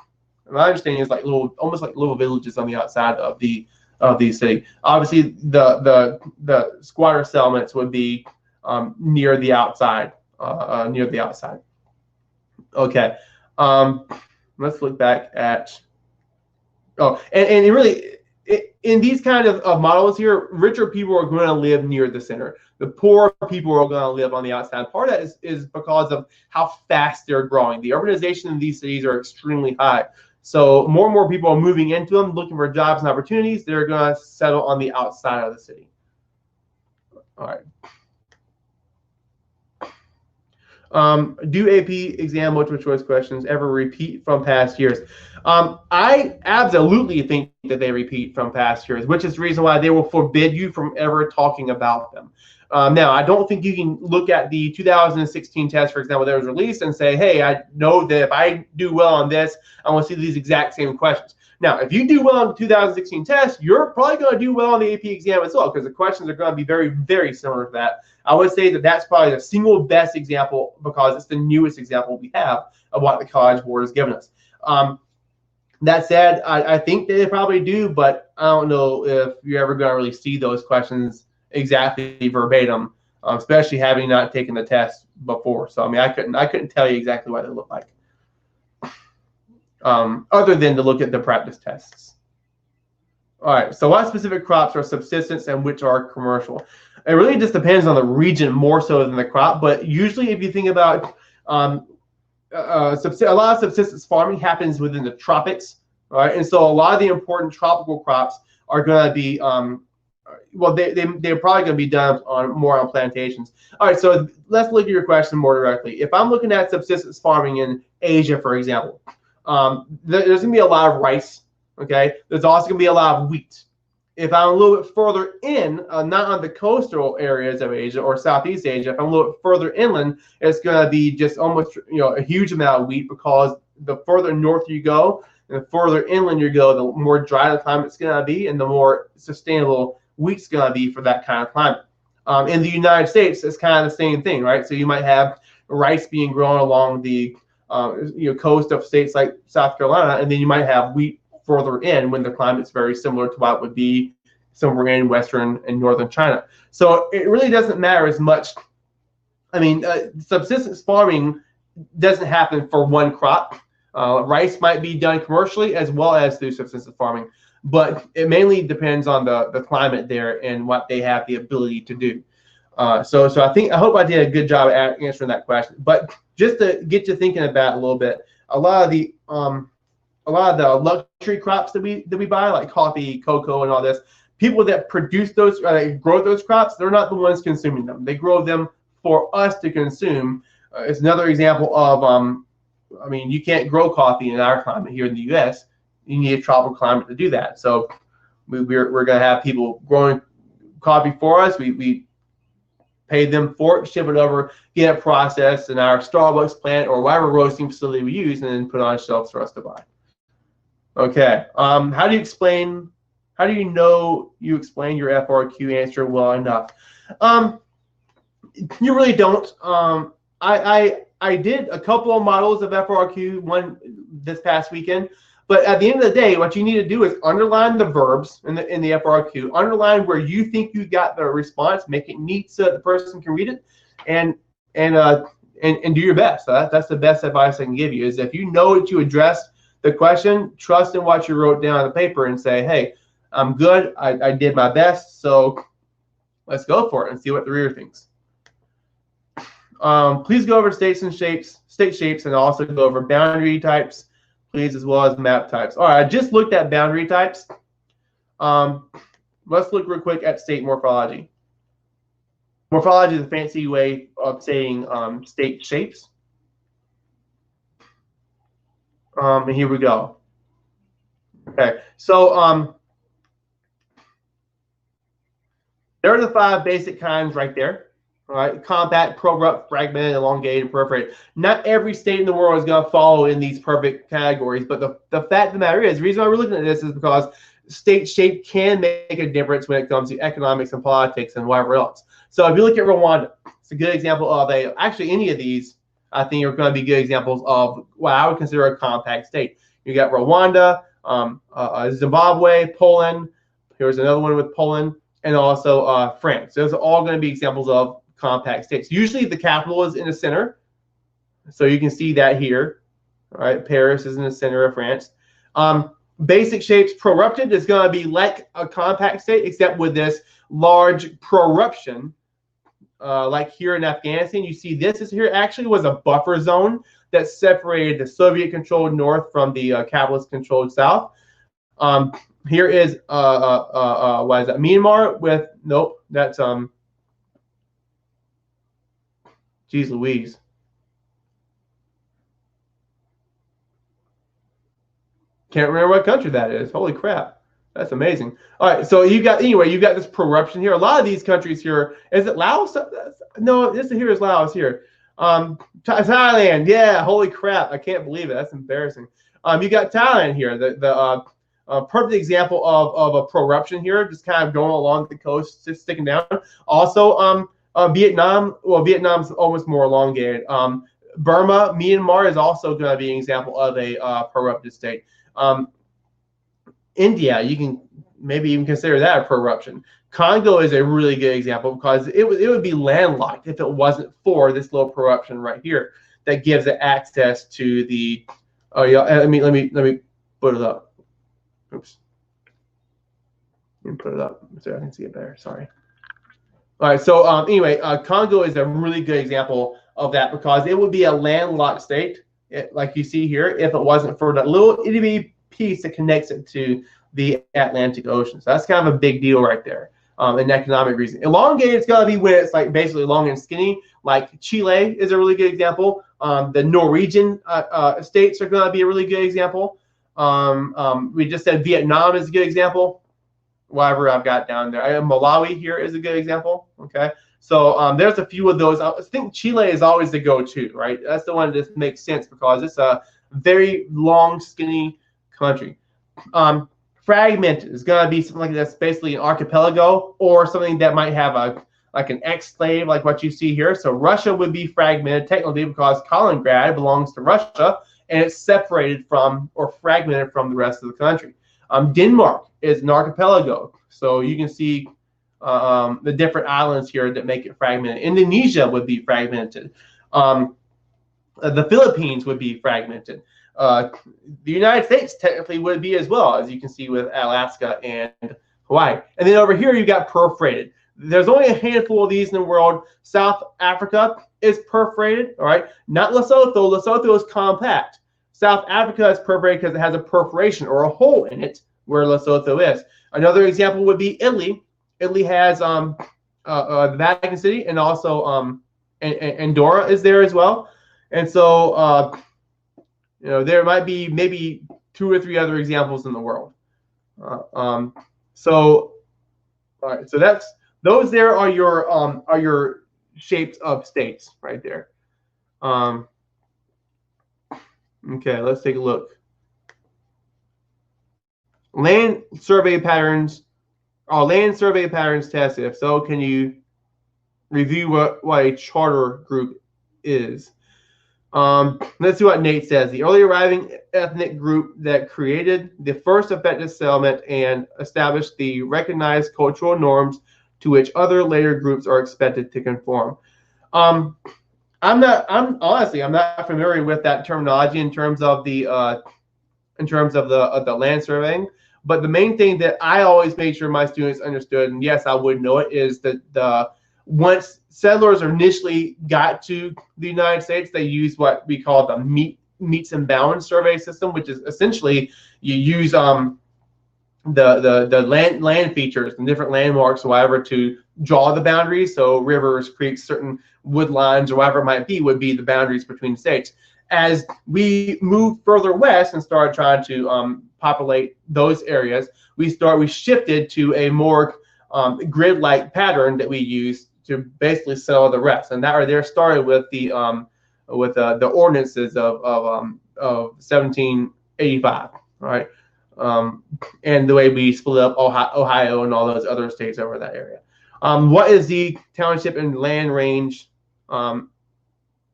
my understanding is almost like little villages on the outside of the city. Obviously, the squatter settlements would be near the outside. Okay, let's look back at. Oh, and really, in these kind of models here, richer people are going to live near the center. The poor people are going to live on the outside. Part of that is because of how fast they're growing. The urbanization in these cities are extremely high. So more and more people are moving into them, looking for jobs and opportunities. They're going to settle on the outside of the city. All right. Do AP exam multiple choice questions ever repeat from past years? I absolutely think that they repeat from past years, which is the reason why they will forbid you from ever talking about them. Now, I don't think you can look at the 2016 test, for example, that was released and say, hey, I know that if I do well on this, I want to see these exact same questions. Now, if you do well on the 2016 test, you're probably going to do well on the AP exam as well, because the questions are going to be very, very similar to that. I would say that that's probably the single best example because it's the newest example we have of what the College Board has given us. That said, I think they probably do, but I don't know if you're ever going to really see those questions exactly verbatim, especially having not taken the test before. So I mean, I couldn't tell you exactly what they look like, other than to look at the practice tests. All right. So what specific crops are subsistence and which are commercial? It really just depends on the region more so than the crop. But usually, if you think about a lot of subsistence farming happens within the tropics, right? And so a lot of the important tropical crops are going to be well, they're probably going to be done more on plantations. All right, so let's look at your question more directly. If I'm looking at subsistence farming in Asia, for example, there's going to be a lot of rice. Okay, there's also going to be a lot of wheat. If I'm a little bit further in, not on the coastal areas of Asia or Southeast Asia, if I'm a little bit further inland, it's going to be just almost a huge amount of wheat, because the further north you go and the further inland you go, the more dry the climate's going to be, and the more sustainable wheat's going to be for that kind of climate. In the United States, it's kind of the same thing, right? So you might have rice being grown along the coast of states like South Carolina, and then you might have wheat further in when the climate's very similar to what would be somewhere in western and northern China. So it really doesn't matter as much. I mean, subsistence farming doesn't happen for one crop. Rice might be done commercially as well as through subsistence farming, but it mainly depends on the climate there and what they have the ability to do. So I hope I did a good job at answering that question. But just to get you thinking about it a little bit, a lot of the luxury crops that we buy, like coffee, cocoa, and all this, people that produce those, grow those crops, they're not the ones consuming them. They grow them for us to consume. It's another example of, I mean, you can't grow coffee in our climate here in the U.S. You need a tropical climate to do that. So we're going to have people growing coffee for us. We pay them for it, ship it over, get it processed in our Starbucks plant or whatever roasting facility we use, and then put on shelves for us to buy. Okay. How do you know you explain your FRQ answer well enough? You really don't. I did a couple of models of FRQ, one this past weekend, but at the end of the day, what you need to do is underline the verbs in the FRQ, underline where you think you got the response, make it neat so that the person can read it, and do your best. So that's the best advice I can give you, is if you know that you addressed the question, trust in what you wrote down on the paper and say, hey, I'm good, I did my best, so let's go for it and see what the reader thinks. Please go over state shapes, and also go over boundary types, please, as well as map types. All right, I just looked at boundary types. Let's look real quick at state morphology. Morphology is a fancy way of saying state shapes. And here we go. Okay, so there are the 5 basic kinds right there. All right, compact, prorrupt, fragmented, elongated, and perforated. Not every state in the world is going to follow in these perfect categories, but the fact of the matter is, the reason why we're looking at this is because state shape can make a difference when it comes to economics and politics and whatever else. So if you look at Rwanda, it's a good example of actually any of these, I think, are going to be good examples of what I would consider a compact state. You got Rwanda, Zimbabwe, Poland. Here's another one with Poland, and also France. Those are all going to be examples of compact states. Usually the capital is in the center, so you can see that here. All right, Paris is in the center of France. Basic shapes, prorrupted is going to be like a compact state, except with this large prorruption. Like here in Afghanistan, you see this is here actually was a buffer zone that separated the Soviet-controlled north from the capitalist-controlled south. Here is what is that? Myanmar with nope, that's geez Louise. Can't remember what country that is. Holy crap. That's amazing. All right, so you got this prorruption here. A lot of these countries here, is it Laos? No, this here is Laos here. Thailand, yeah, holy crap. I can't believe it. That's embarrassing. You got Thailand here, the perfect example of a prorruption here, just kind of going along the coast, just sticking down. Also, Vietnam, well, Vietnam's almost more elongated. Burma, Myanmar is also going to be an example of a prorrupted state. India, you can maybe even consider that a prorruption. Congo is a really good example because it would be landlocked if it wasn't for this little prorruption right here that gives it access to the. Oh yeah, let me put it up. Oops. Let me put it up so I can see it better. Sorry. All right, so anyway, Congo is a really good example of that because it would be a landlocked state, like you see here, if it wasn't for that little itty-bitty piece that connects it to the Atlantic Ocean. So that's kind of a big deal right there, an economic reason. Elongated, it's got to be when it's like basically long and skinny, like Chile is a really good example. The Norwegian states are going to be a really good example. We just said Vietnam is a good example. Whatever I've got down there. Malawi here is a good example. Okay, so there's a few of those. I think Chile is always the go-to, right? That's the one that makes sense because it's a very long, skinny country. Fragmented is going to be something like that's basically an archipelago or something that might have like an exclave, like what you see here. So Russia would be fragmented technically because Kaliningrad belongs to Russia and it's separated from or fragmented from the rest of the country. Denmark is an archipelago, so you can see the different islands here that make it fragmented. Indonesia would be fragmented. The Philippines would be fragmented. The United States technically would be as well, as you can see with Alaska and Hawaii. And then over here you've got perforated. There's only a handful of these in the world. South Africa is perforated, all right? Not Lesotho. Lesotho is compact. South Africa is perforated because it has a perforation or a hole in it where Lesotho is. Another example would be Italy. Italy has the Vatican City and also Andorra is there as well. And so, you know, there might be maybe 2 or 3 other examples in the world. So, all right, so those there are your shapes of states right there. Okay, let's take a look. Land survey patterns. Are land survey patterns tested? If so, can you review what a charter group is? Let's see what Nate says. The early arriving ethnic group that created the first effective settlement and established the recognized cultural norms to which other later groups are expected to conform. I'm honestly not familiar with that terminology in terms of the land surveying. But the main thing that I always made sure my students understood, and yes, I would know it, is that once settlers initially got to the United States, they used what we call the meets and bounds survey system, which is essentially you use the land features and different landmarks or whatever to draw the boundaries. So rivers, creeks, certain wood lines, or whatever it might be, would be the boundaries between states. As we moved further west and started trying to populate those areas, we shifted to a more grid-like pattern that we use to basically settle the rest. And that right there started with the ordinances of 1785, right? And the way we split up Ohio and all those other states over that area. What is the township and land range?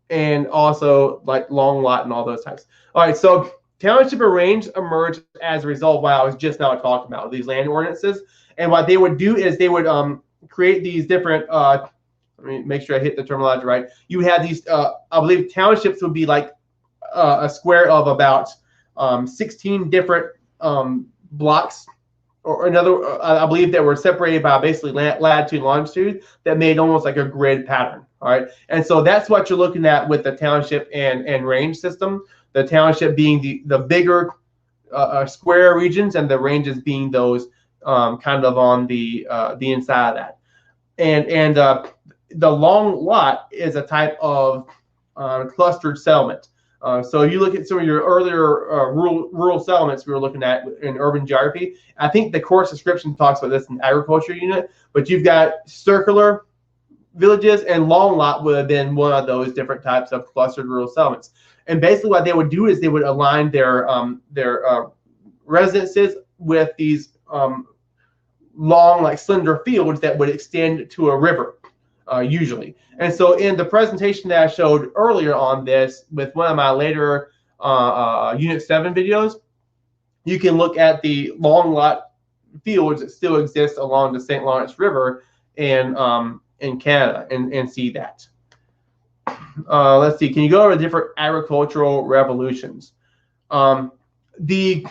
And also like long lot and all those types. All right, so township and range emerged as a result of what I was just now talking about, these land ordinances. And what they would do is they would create these different, let me make sure I hit the terminology right. You would have these, I believe townships would be like a square of about 16 different blocks, or another, I believe that were separated by basically latitude and longitude that made almost like a grid pattern. All right, and so that's what you're looking at with the township and range system. The township being the bigger square regions, and the ranges being those kind of on the inside of that. And the long lot is a type of clustered settlement. So you look at some of your earlier rural settlements we were looking at in urban geography. I think the course description talks about this in agriculture unit, but you've got circular villages, and long lot would have been one of those different types of clustered rural settlements. And basically what they would do is they would align their residences with these long, like slender fields that would extend to a river, usually. And so in the presentation that I showed earlier on this with one of my later Unit 7 videos, you can look at the long lot fields that still exist along the St. Lawrence River in Canada and see that. Let's see, can you go over different agricultural revolutions? The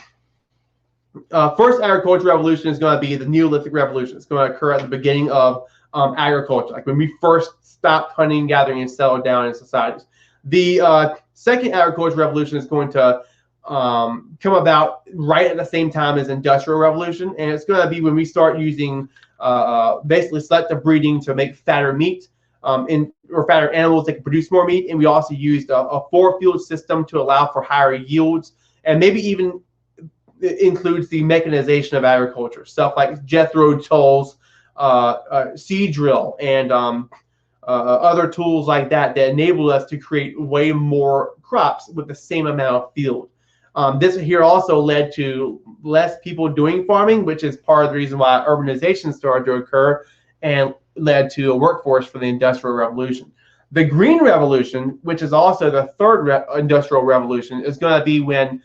first agricultural revolution is going to be the Neolithic Revolution. It's going to occur at the beginning of agriculture, like when we first stopped hunting, gathering, and settled down in societies. The second agricultural revolution is going to come about right at the same time as industrial revolution, and it's going to be when we start using basically selective breeding to make fatter meat, or fatter animals that can produce more meat. And we also used a four-field system to allow for higher yields, and maybe even includes the mechanization of agriculture, stuff like Jethro tools, seed drill, and other tools like that enable us to create way more crops with the same amount of field. This here also led to less people doing farming, which is part of the reason why urbanization started to occur and led to a workforce for the Industrial Revolution. The Green Revolution, which is also the third industrial revolution, is going to be when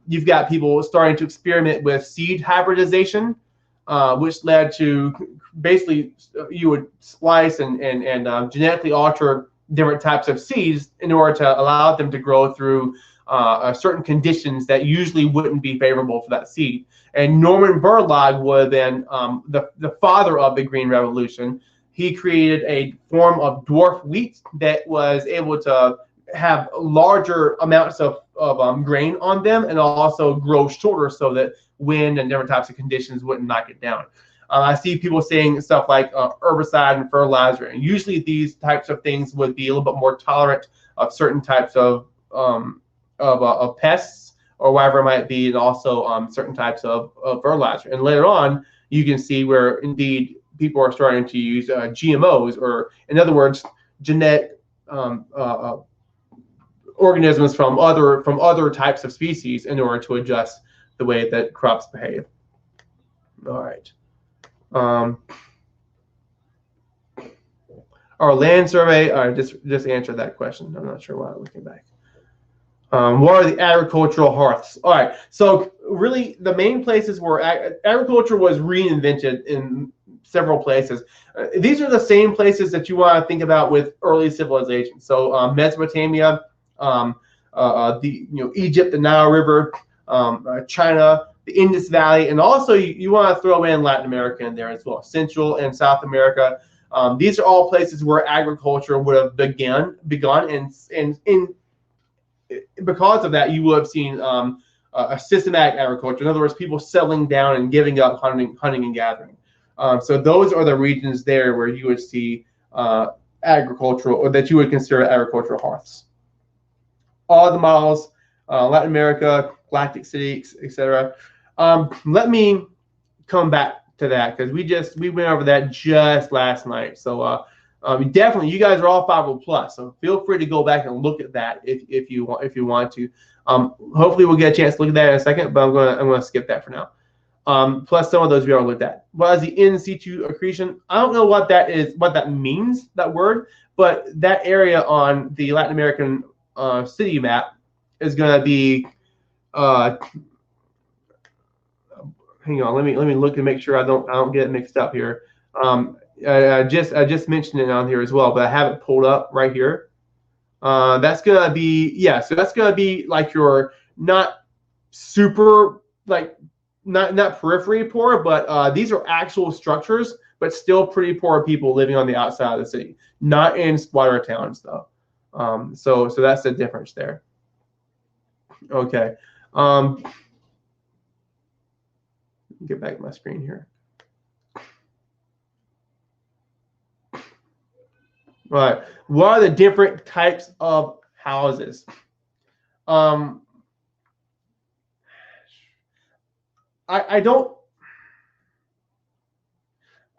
you've got people starting to experiment with seed hybridization, which led to basically you would splice and genetically alter different types of seeds in order to allow them to grow through certain conditions that usually wouldn't be favorable for that seed. And Norman Borlaug was then the father of the Green Revolution. He created a form of dwarf wheat that was able to have larger amounts of grain on them and also grow shorter so that wind and different types of conditions wouldn't knock it down. I see people saying stuff like herbicide and fertilizer, and usually these types of things would be a little bit more tolerant of certain types of pests or whatever it might be, and also certain types of fertilizer. And later on, you can see where indeed people are starting to use GMOs, or in other words, genetic organisms from other types of species in order to adjust the way that crops behave. All right. Our land survey, I just answered that question. I'm not sure why I'm looking back. What are the agricultural hearths? All right, so really the main places where agriculture was reinvented in several places. These are the same places that you want to think about with early civilizations. So Mesopotamia, Egypt, the Nile River, China, the Indus Valley, and also you want to throw in Latin America in there as well, Central and South America. These are all places where agriculture would have begun, and because of that, you would have seen a systematic agriculture. In other words, people settling down and giving up hunting and gathering. So those are the regions there where you would see agricultural, or that you would consider agricultural hearths. All the models, Latin America, Galactic City, etc. Let me come back to that because we went over that just last night. So definitely, you guys are all Fiveable Plus, so feel free to go back and look at that if you want to. Hopefully, we'll get a chance to look at that in a second, but I'm gonna skip that for now. Plus, some of those we already looked at. What is the in situ accretion? I don't know what that is, what that means, that word, but that area on the Latin American city map is going to be. Hang on, let me look and make sure I don't get it mixed up here. I just mentioned it on here as well, but I have it pulled up right here. That's going to be so that's going to be like your not super like. Not periphery poor, but these are actual structures, but still pretty poor people living on the outside of the city, not in squatter towns though. So that's the difference there. Okay. Get back to my screen here. All right. What are the different types of houses?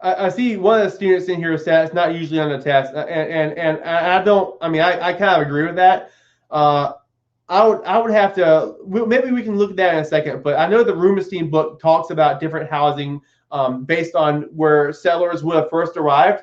I see one of the students in here said it's not usually on the test, and I kind of agree with that. I would have to, maybe we can look at that in a second, but I know the Rubenstein book talks about different housing based on where settlers would have first arrived.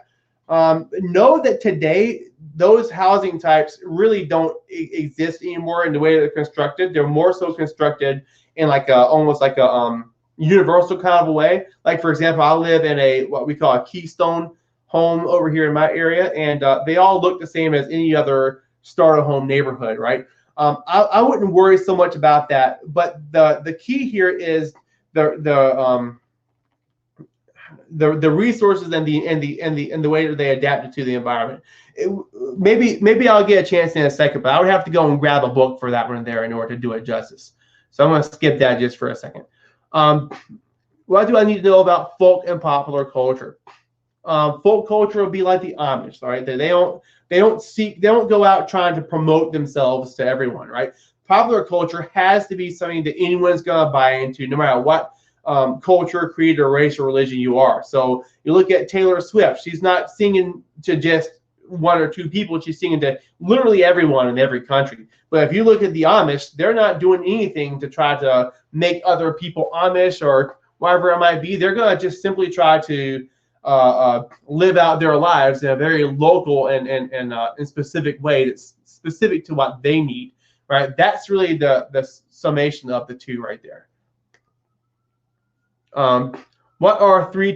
Know that today those housing types really don't exist anymore in the way they're constructed. They're more so constructed in like almost like a universal kind of a way. Like for example, I live in what we call a keystone home over here in my area, and they all look the same as any other starter home neighborhood, right? I wouldn't worry so much about that, but the key here is the the resources and the way that they adapted to the environment. Maybe I'll get a chance in a second, but I would have to go and grab a book for that one there in order to do it justice. So I'm going to skip that just for a second. What do I need to know about folk and popular culture? Folk culture will be like the Amish, all right? They don't go out trying to promote themselves to everyone, right? Popular culture has to be something that anyone's going to buy into, no matter what culture, creed, or race or religion you are. So you look at Taylor Swift. She's not singing to just one or two people. She's singing to literally everyone in every country. But if you look at the Amish, they're not doing anything to try to make other people Amish or whatever it might be. They're going to just simply try to live out their lives in a very local and specific way that's specific to what they need, right? That's really the summation of the two right there. What are the three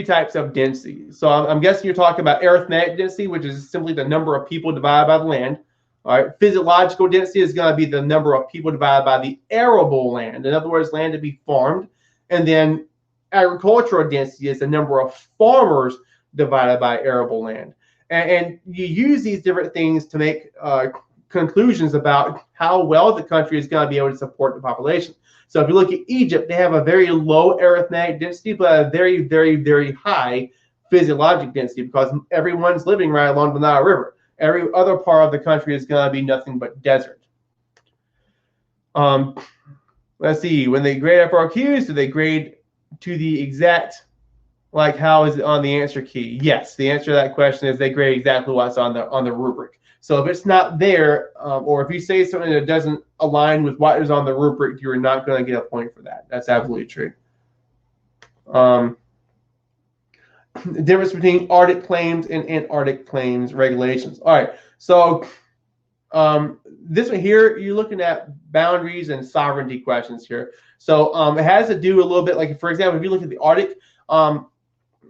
types of density? So I'm guessing you're talking about arithmetic density, which is simply the number of people divided by the land. All right, physiological density is going to be the number of people divided by the arable land. In other words, land to be farmed. And then agricultural density is the number of farmers divided by arable land. And you use these different things to make conclusions about how well the country is going to be able to support the population. So if you look at Egypt, they have a very low arithmetic density, but a very, very, very high physiologic density because everyone's living right along the Nile River. Every other part of the country is going to be nothing but desert. Let's see. When they grade FRQs, do they grade to the exact, like how is it on the answer key? Yes, the answer to that question is they grade exactly what's on the rubric. So if it's not there, or if you say something that doesn't align with what is on the rubric, you're not going to get a point for that. That's absolutely true. The difference between Arctic claims and Antarctic claims regulations. All right, so this one here, you're looking at boundaries and sovereignty questions here. So it has to do a little bit, like, for example, if you look at the Arctic,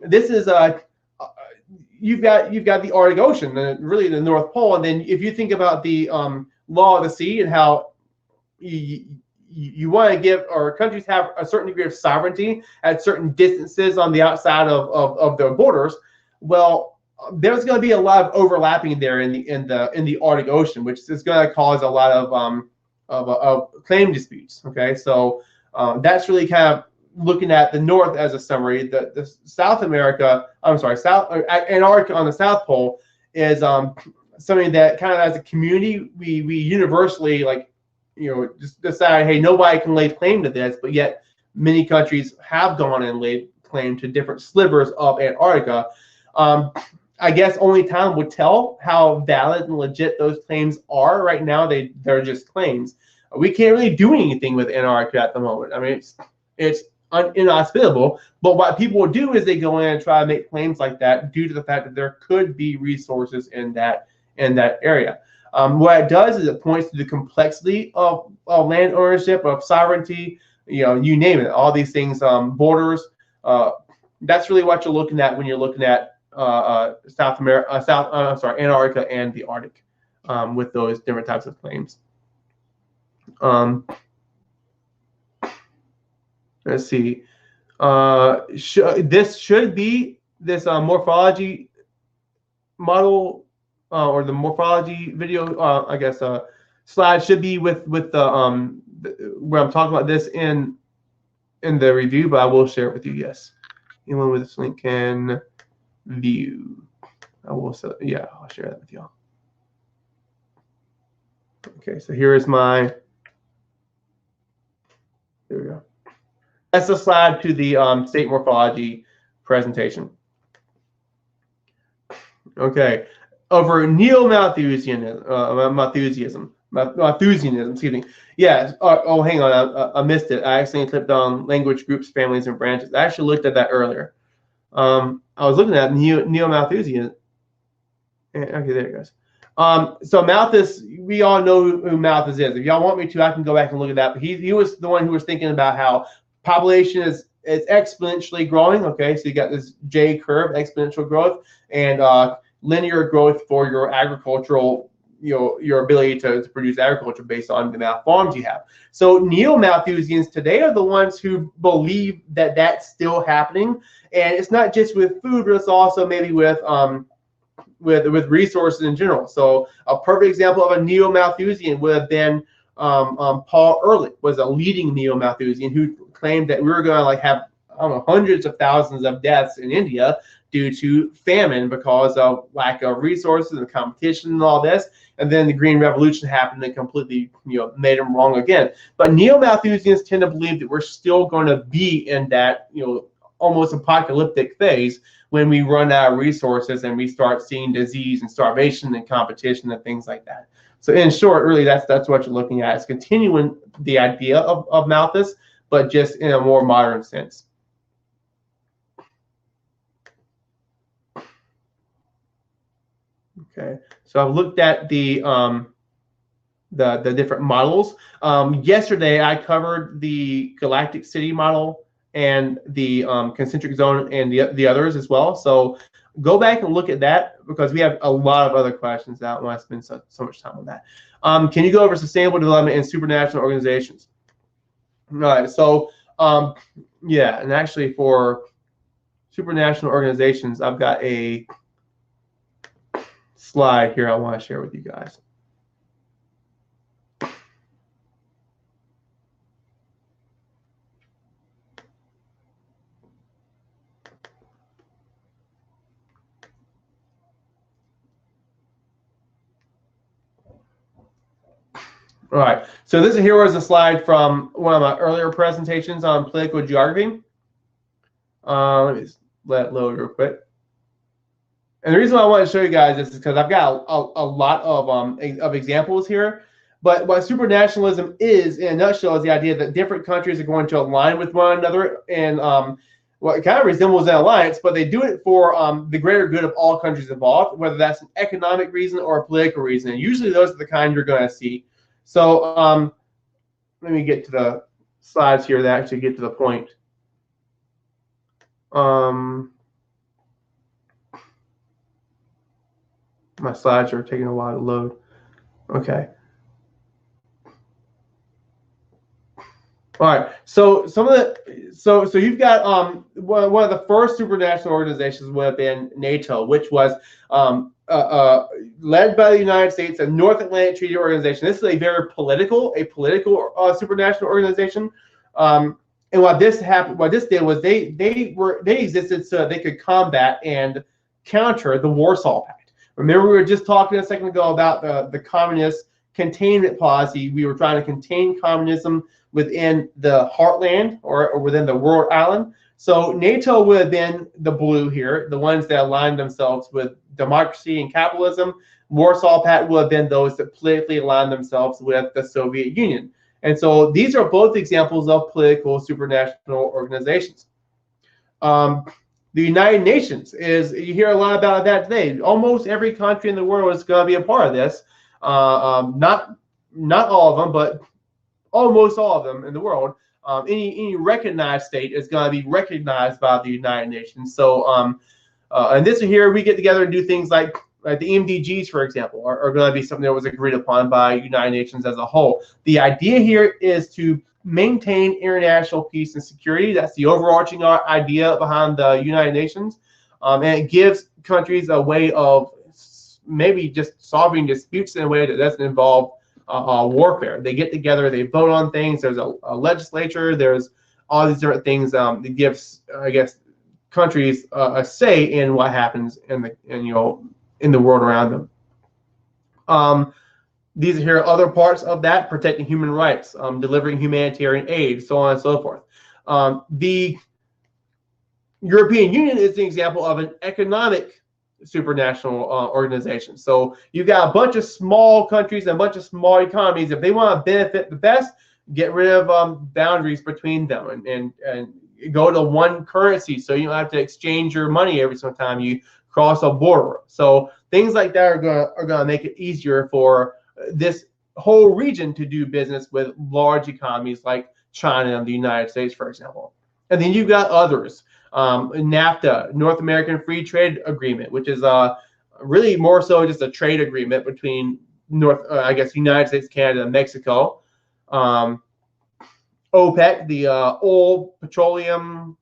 this is you've got the Arctic Ocean, really the North Pole, and then if you think about the law of the sea and how you want to give, or countries have a certain degree of sovereignty at certain distances on the outside of their borders, well, there's going to be a lot of overlapping there in the Arctic Ocean, which is going to cause a lot of claim disputes. Okay, so that's really kind of looking at the North as a summary. The South America, I'm sorry, Antarctica on the South Pole is something that kind of as a community we universally, like, just decide, hey, nobody can lay claim to this, but yet many countries have gone and laid claim to different slivers of Antarctica. I guess only time would tell how valid and legit those claims are. Right now, they're just claims. We can't really do anything with Antarctica at the moment. I mean, it's inhospitable, but what people will do is they go in and try to make claims like that due to the fact that there could be resources in that area. What it does is it points to the complexity of land ownership, of sovereignty, you name it, all these things, borders. That's really what you're looking at when you're looking at Antarctica and the Arctic, with those different types of claims. Let's see. This should be this morphology model. Or the morphology video, I guess, slide should be with the where I'm talking about this in the review, but I will share it with you. Yes, anyone with this link can view. I will. Yeah, I'll share that with y'all. Okay, so here is my. There we go. That's the slide to the state morphology presentation. Okay. Over Malthusianism, excuse me. Yeah. Oh, hang on. I missed it. I accidentally clicked on language groups, families, and branches. I actually looked at that earlier. I was looking at Neo-Malthusian. Okay, there it goes. So Malthus, we all know who Malthus is. If y'all want me to, I can go back and look at that. But he was the one who was thinking about how population is exponentially growing. Okay, so you got this J curve, exponential growth, and linear growth for your agricultural your ability to produce agriculture based on the amount of farms you have. So neo-Malthusians today are the ones who believe that that's still happening, and it's not just with food, but it's also maybe with resources in general. So a perfect example of a neo-Malthusian would have been Paul Ehrlich, was a leading neo-Malthusian who claimed that we were going to like have, I don't know, hundreds of thousands of deaths in India due to famine because of lack of resources and competition and all this. And then the Green Revolution happened and completely, made them wrong again. But neo-Malthusians tend to believe that we're still going to be in that, almost apocalyptic phase when we run out of resources and we start seeing disease and starvation and competition and things like that. So in short, really, that's what you're looking at. It's continuing the idea of Malthus, but just in a more modern sense. Okay, so I've looked at the different models. Yesterday, I covered the galactic city model and the concentric zone and the others as well. So go back and look at that because we have a lot of other questions. I don't want to spend so much time on that. Can you go over sustainable development and supranational organizations? All right, so yeah, and actually for supranational organizations, I've got a slide here I want to share with you guys. All right, so this here was a slide from one of my earlier presentations on political geography. Let me just let it load real quick. And the reason why I want to show you guys this is because I've got a lot of examples here. But what supranationalism is, in a nutshell, is the idea that different countries are going to align with one another, and well, it kind of resembles an alliance, but they do it for the greater good of all countries involved, whether that's an economic reason or a political reason. And usually those are the kind you're going to see. So let me get to the slides here that actually get to the point. My slides are taking a while to load. Okay. All right. So some of the so you've got one of the first supranational organizations would have been NATO, which was led by the United States, a North Atlantic Treaty Organization. This is a very political supranational organization. And what this did was they existed so that they could combat and counter the Warsaw Pact. Remember, we were just talking a second ago about the communist containment policy. We were trying to contain communism within the Heartland or within the world island. So NATO would have been the blue here, the ones that aligned themselves with democracy and capitalism. Warsaw Pact would have been those that politically aligned themselves with the Soviet Union. And so these are both examples of political supranational organizations. The United Nations you hear a lot about that today. Almost every country in the world is going to be a part of this. Not all of them, but almost all of them in the world. Any recognized state is going to be recognized by the United Nations. So, and this here, we get together and do things like the MDGs, for example, are going to be something that was agreed upon by United Nations as a whole. The idea here is to maintain international peace and security. That's the overarching idea behind the United Nations. And it gives countries a way of maybe just solving disputes in a way that doesn't involve warfare. They get together, they vote on things. There's a legislature. There's all these different things that gives, I guess, countries a say in what happens in the world around them. These are here other parts of that: protecting human rights, delivering humanitarian aid, so on and so forth. The European Union is an example of an economic supranational organization. So you've got a bunch of small countries and a bunch of small economies. If they want to benefit the best, get rid of boundaries between them and go to one currency, so you don't have to exchange your money every single time you cross a border. So things like that are going to make it easier for this whole region to do business with large economies like China and the United States, for example. And then you've got others. NAFTA, North American Free Trade Agreement, which is really more so just a trade agreement between I guess United States, Canada, and Mexico. OPEC, the oil petroleum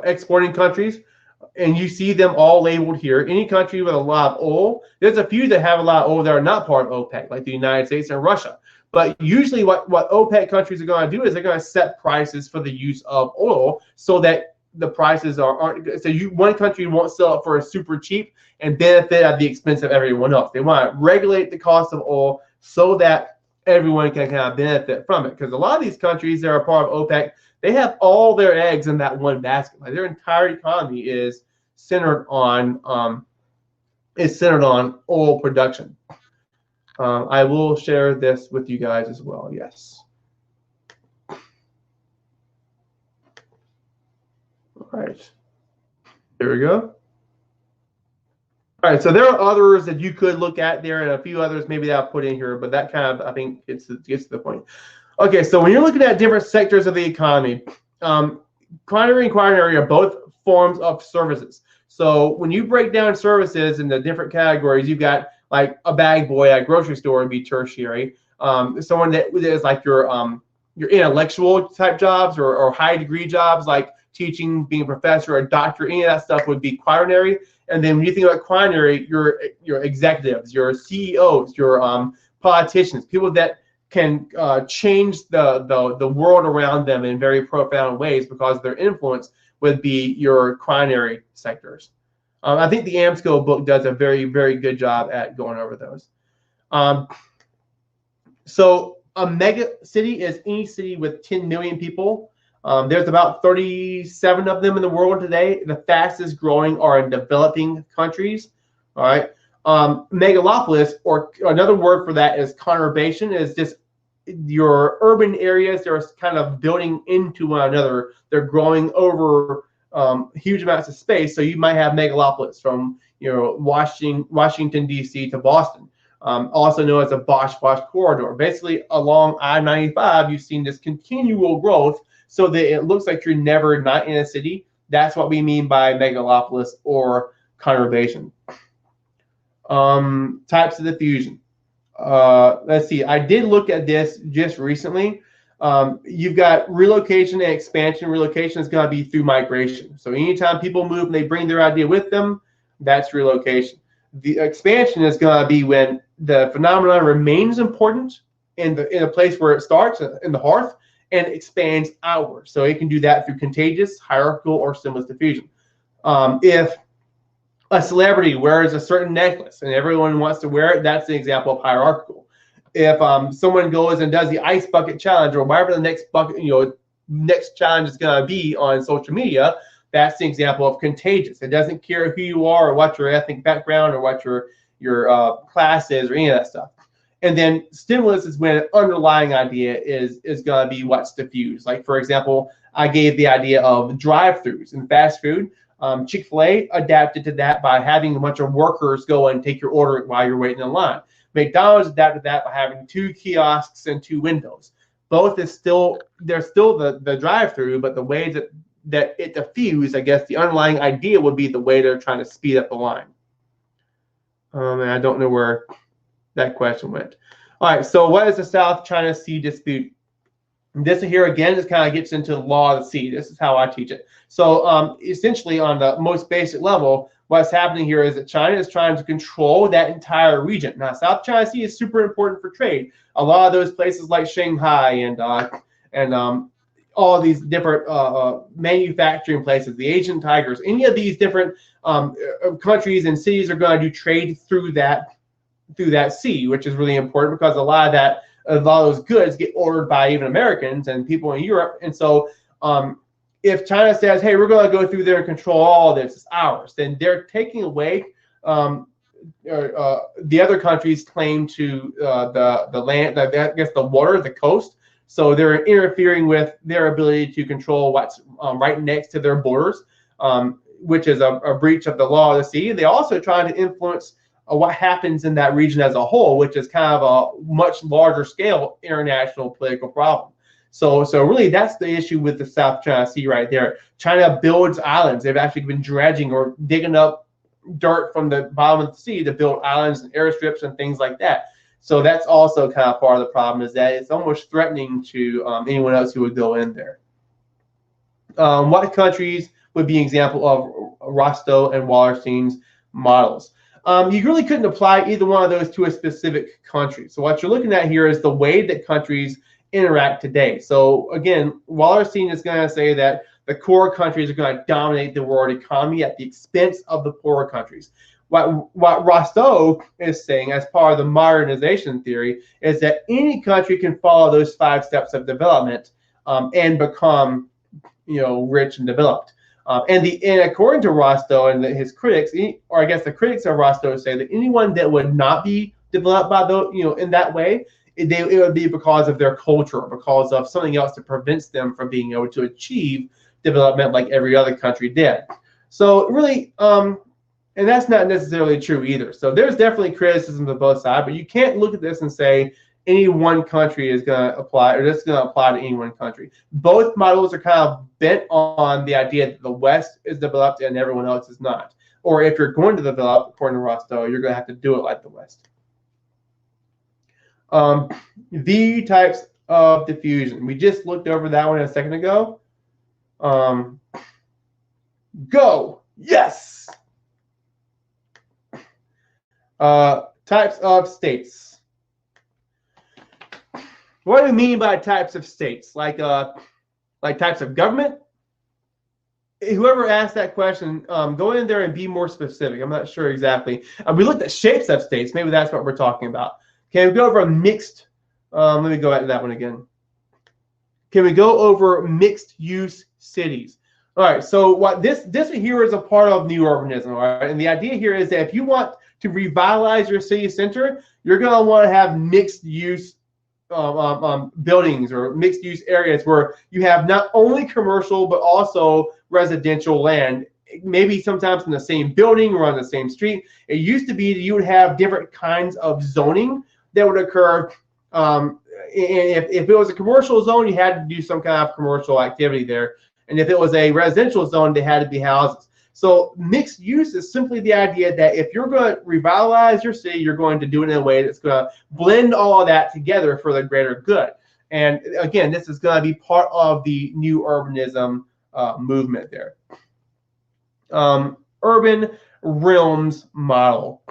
exporting countries, and you see them all labeled here. Any country with a lot of oil, there's a few that have a lot of oil that are not part of OPEC, like the United States and Russia. But usually what OPEC countries are going to do is they're going to set prices for the use of oil so that the prices aren't, so one country won't sell it for super cheap and benefit at the expense of everyone else. They want to regulate the cost of oil so that everyone can kind of benefit from it. Because a lot of these countries that are part of OPEC, they have all their eggs in that one basket. Like their entire economy is centered on oil production. I will share this with you guys as well. Yes. All right. There we go. All right, so there are others that you could look at there, and a few others maybe that I'll put in here, but that kind of, I think, gets to the point. Okay, so when you're looking at different sectors of the economy, quaternary and quaternary are both forms of services. So when you break down services into different categories, you've got like a bag boy at a grocery store would be tertiary. Someone that is like your intellectual type jobs or high degree jobs like teaching, being a professor, a doctor, any of that stuff would be quaternary. And then when you think about quaternary, your executives, your CEOs, your politicians, people that can change the world around them in very profound ways because their influence would be your quaternary sectors. I think the AMSCO book does a very, very good job at going over those. So a mega city is any city with 10 million people. There's about 37 of them in the world today. The fastest growing are in developing countries. All right. Megalopolis, or another word for that is conurbation, is just your urban areas. They're kind of building into one another. They're growing over huge amounts of space. So you might have megalopolis from Washington D.C. to Boston, also known as a Bosch-Bosch corridor. Basically, along I-95, you've seen this continual growth, so that it looks like you're never not in a city. That's what we mean by megalopolis or conurbation. Types of diffusion. Let's see. I did look at this just recently. You've got relocation and expansion. Relocation is going to be through migration. So anytime people move and they bring their idea with them, that's relocation. The expansion is going to be when the phenomenon remains important in a place where it starts, in the hearth, and expands outward. So it can do that through contagious, hierarchical, or stimulus diffusion. If a celebrity wears a certain necklace and everyone wants to wear it, that's an example of hierarchical. If someone goes and does the ice bucket challenge or whatever the next next challenge is going to be on social media, that's the example of contagious. It doesn't care who you are or what your ethnic background or what your class is or any of that stuff. And then stimulus is when an underlying idea is going to be what's diffused. Like, for example, I gave the idea of drive-throughs in fast food. Chick-fil-A adapted to that by having a bunch of workers go and take your order while you're waiting in line. McDonald's adapted that by having 2 kiosks and 2 windows. Both is still, they're still the drive-through, but the way that it diffused, I guess the underlying idea would be the way they're trying to speed up the line. And I don't know where that question went. All right, so what is the South China Sea dispute? And this here again just kind of gets into the law of the sea. This is how I teach it. So essentially, on the most basic level, what's happening here is that China is trying to control that entire region. Now, South China Sea is super important for trade. A lot of those places like Shanghai and all of these different manufacturing places, the Asian tigers, any of these different countries and cities are going to do trade through that sea, which is really important because a lot of those goods get ordered by even Americans and people in Europe. And so if China says, hey, we're going to go through there and control all of this, it's ours, then they're taking away the other countries' claim to the land, I guess the water, the coast. So they're interfering with their ability to control what's right next to their borders, which is a breach of the law of the sea. They also try to influence what happens in that region as a whole, which is kind of a much larger scale international political problem. So really that's the issue with the South China Sea right there. China builds islands. They've actually been dredging or digging up dirt from the bottom of the sea to build islands and airstrips and things like that. So that's also kind of part of the problem, is that it's almost threatening to anyone else who would go in there. What countries would be an example of Rostow and Wallerstein's models? You really couldn't apply either one of those to a specific country. So what you're looking at here is the way that countries interact today. So again, Wallerstein is going to say that the core countries are going to dominate the world economy at the expense of the poorer countries. What Rostow is saying as part of the modernization theory is that any country can follow those 5 steps of development and become, rich and developed. And according to Rostow and his critics, or I guess the critics of Rostow say that anyone that would not be developed by in that way, it would be because of their culture, because of something else that prevents them from being able to achieve development like every other country did. So really, and that's not necessarily true either. So there's definitely criticisms of both sides, but you can't look at this and say any one country is going to apply, or this is going to apply to any one country. Both models are kind of bent on the idea that the West is developed and everyone else is not. Or if you're going to develop, according to Rostow, you're going to have to do it like the West. V types of diffusion. We just looked over that one a second ago. Go. Yes. Types of states. What do we mean by types of states? Like types of government? Whoever asked that question, go in there and be more specific. I'm not sure exactly. We looked at shapes of states. Maybe that's what we're talking about. Can we go over a mixed? Let me go back to that one again. Can we go over mixed use cities? All right. So what this here is a part of new urbanism. All right. And the idea here is that if you want to revitalize your city center, you're going to want to have mixed use buildings or mixed use areas where you have not only commercial but also residential land, maybe sometimes in the same building or on the same street. It used to be that you would have different kinds of zoning that would occur. And if it was a commercial zone, you had to do some kind of commercial activity there. And if it was a residential zone, they had to be houses. So mixed use is simply the idea that if you're going to revitalize your city, you're going to do it in a way that's going to blend all of that together for the greater good. And again, this is going to be part of the new urbanism movement there. Urban realms model.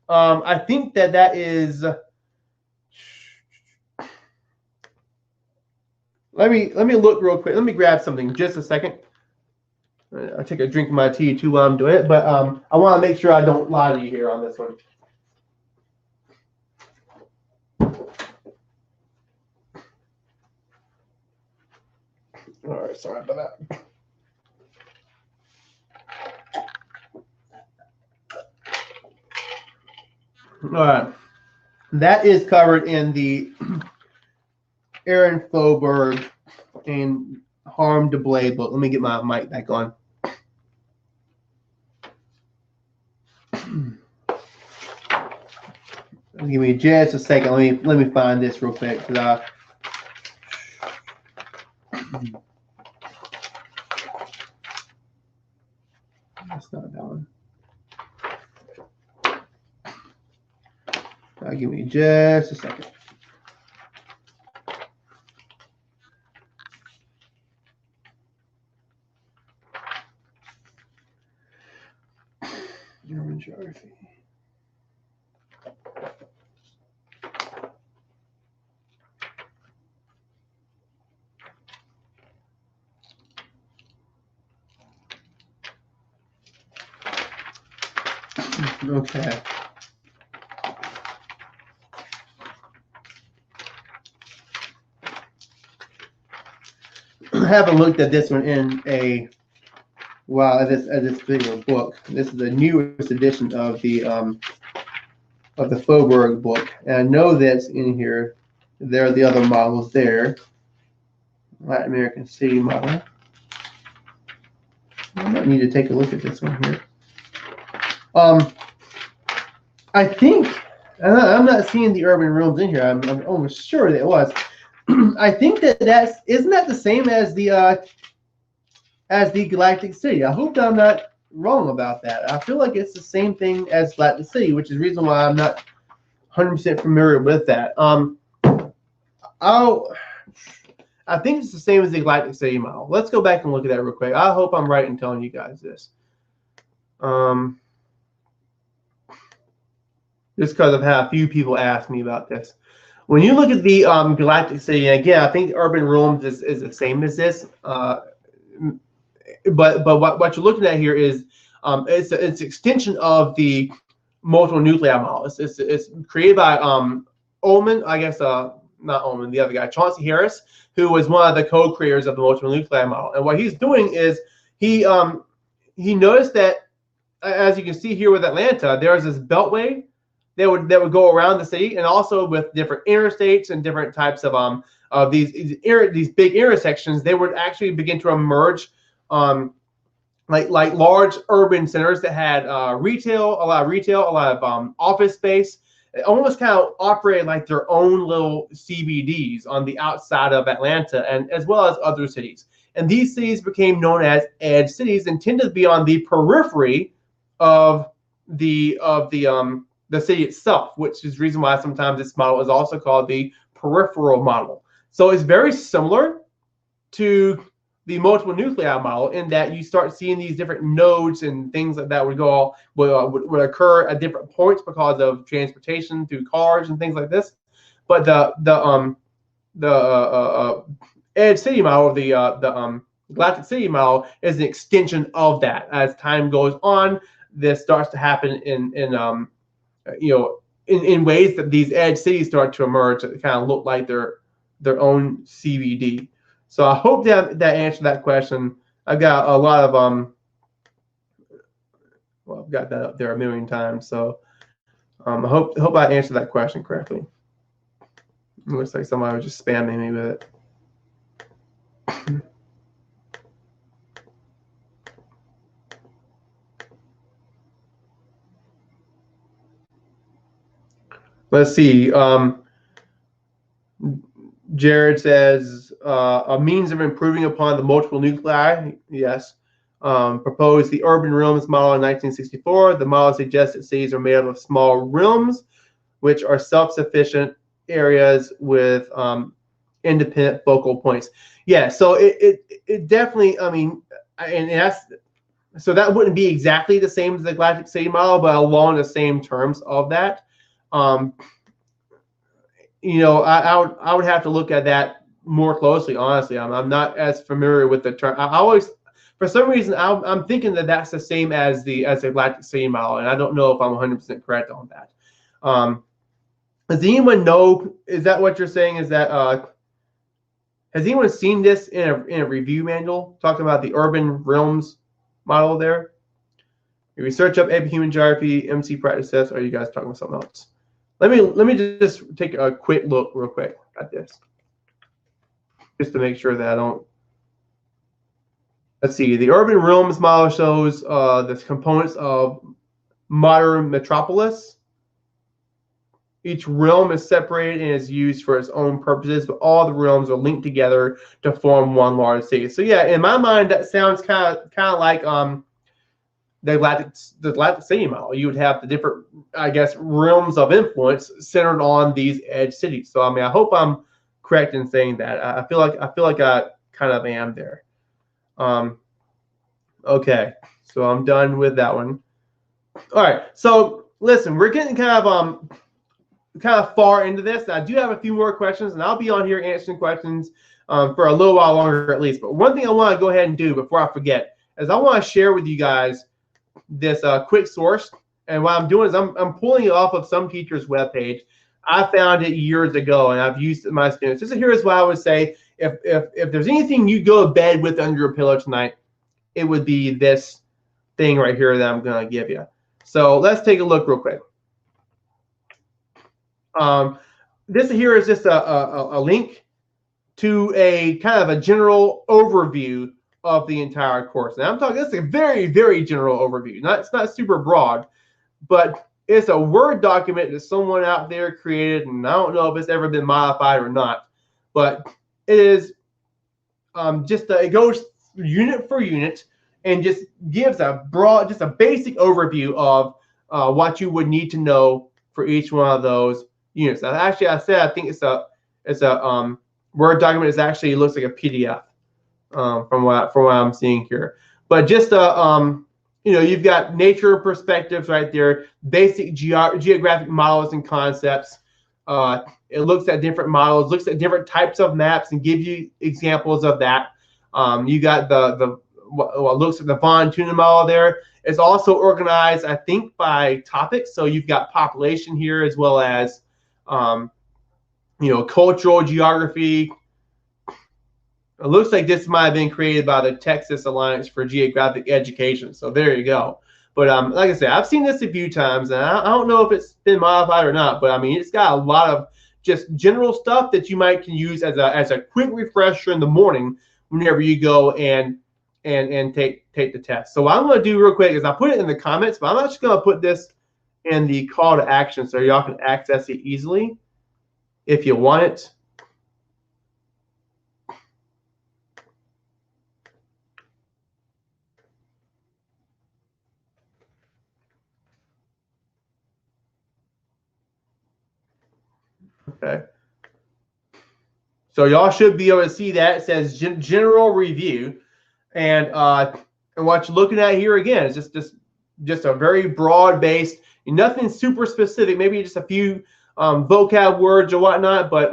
I think that is. Let me look real quick. Let me grab something just a second. I'll take a drink of my tea too while I'm doing it, but I want to make sure I don't lie to you here on this one. All right, sorry about that. All right, that is covered in the Aaron Faubourg and Harm de Blade book. Let me get my mic back on. Give me just a second. Let me find this real quick. That's not that one. Give me just a second. Urban geography. Okay. I haven't looked at this one in a while at this particular book. This is the newest edition of the Faubourg book, and I know that's in here. There are the other models there. Latin American city model. I might need to take a look at this one here. I think I'm not seeing the urban realms in here. I'm almost sure that it was. I think that's isn't that the same as the Galactic City? I hope I'm not wrong about that. I feel like it's the same thing as Galactic City, which is the reason why I'm not 100% familiar with that. I think it's the same as the galactic city model. Let's go back and look at that real quick. I hope I'm right in telling you guys this. Just because I've had a few people ask me about this. When you look at the galactic city, and again, I think urban realms is the same as this. But what you're looking at here is it's an extension of the multiple nuclei model. It's created by Ullman, I guess, not Ullman, the other guy, Chauncey Harris, who was one of the co-creators of the multiple nuclei model. And what he's doing is he noticed that, as you can see here with Atlanta, there's this beltway that would go around the city, and also with different interstates and different types of these big intersections, they would actually begin to emerge like large urban centers that had retail, a lot of office space. It almost kind of operated like their own little CBDs on the outside of Atlanta, and as well as other cities. And these cities became known as edge cities and tended to be on the periphery of the city itself, which is the reason why sometimes this model is also called the peripheral model. So it's very similar to the multiple nuclei model in that you start seeing these different nodes and things like that would occur at different points because of transportation through cars and things like this. But the edge city model, the galactic city model, is an extension of that. As time goes on, this starts to happen in ways that these edge cities start to emerge that kind of look like their own CBD. So I hope that answered that question. I've got a lot of I've got that up there a million times. So I hope I answered that question correctly. It looks like somebody was just spamming me with it. Let's see. Jared says a means of improving upon the multiple nuclei. Yes. Proposed the urban realms model in 1964. The model suggests that cities are made up of small realms, which are self-sufficient areas with independent focal points. Yeah. So it definitely. I mean, and that's. So that wouldn't be exactly the same as the galactic city model, but along the same terms of that. I would have to look at that more closely. Honestly, I'm not as familiar with the term. I always, for some reason, I'm thinking that that's the same as the galactic city model, and I don't know if I'm 100% correct on that. Does anyone know? Is that what you're saying? Is that has anyone seen this in a review manual talking about the urban realms model there? If you search up APHuG geography, MC practice test, or are you guys talking about something else? Let me just take a quick look real quick at this, just to make sure that I don't. Let's see. The urban realms model shows the components of modern metropolis. Each realm is separated and is used for its own purposes, but all the realms are linked together to form one large city. So yeah, in my mind, that sounds kind of like the galactic city model. You would have the different, I guess, realms of influence centered on these edge cities. So I mean, I hope I'm correct in saying that. I feel like I kind of am there. Okay, so I'm done with that one. All right, so listen, we're getting kind of far into this. I do have a few more questions, and I'll be on here answering questions for a little while longer at least. But one thing I want to go ahead and do before I forget is I want to share with you guys this quick source. And what I'm doing is I'm pulling it off of some teacher's webpage. I found it years ago, and I've used it with my students. So here's what I would say. If there's anything you go to bed with under your pillow tonight, it would be this thing right here that I'm going to give you. So let's take a look real quick. This here is just a link to a kind of a general overview of the entire course. And I'm talking, this is a very, very general overview. It's not super broad, but it's a Word document that someone out there created, and I don't know if it's ever been modified or not, but it is it goes unit for unit and just gives a broad, just a basic overview of what you would need to know for each one of those units. Now, actually, I think it's a Word document. It actually looks like a PDF from what I'm seeing here. But just you've got nature perspectives right there, basic geographic models and concepts. It looks at different models, looks at different types of maps, and gives you examples of that. You got what looks at the von Thunen model there. It's also organized, I think, by topics. So you've got population here as well as cultural geography. It looks like this might have been created by the Texas Alliance for Geographic Education. So there you go. But like I said, I've seen this a few times, and I don't know if it's been modified or not. But I mean, it's got a lot of just general stuff that you might can use as a quick refresher in the morning whenever you go and take the test. So what I'm going to do real quick is I'll put it in the comments, but I'm not just going to put this in the call to action so y'all can access it easily if you want it. Okay. So y'all should be able to see that. It says general review. And what you're looking at here again is just a very broad-based, nothing super specific, maybe just a few vocab words or whatnot. But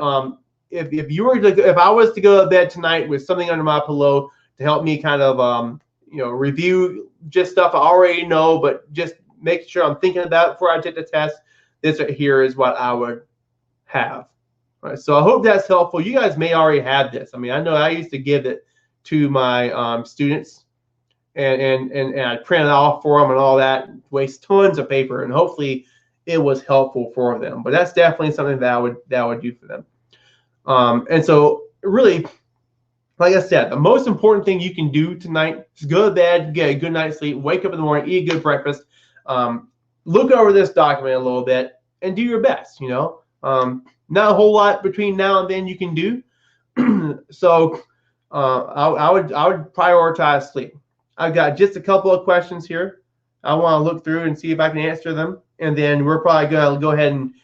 if I was to go to bed tonight with something under my pillow to help me kind of review just stuff I already know, but just make sure I'm thinking about it before I take the test, this right here is what I would have. All right, so I hope that's helpful. You guys may already have this. I mean, I know I used to give it to my students, and I print it off for them and all that, waste tons of paper, and hopefully it was helpful for them. But that's definitely something that I would do for them. And so really, like I said, the most important thing you can do tonight is go to bed, get a good night's sleep, wake up in the morning, eat a good breakfast, look over this document a little bit, and do your best. Not a whole lot between now and then you can do. So I would prioritize sleep. I've got just a couple of questions here I want to look through and see if I can answer them, and then we're probably going to go ahead and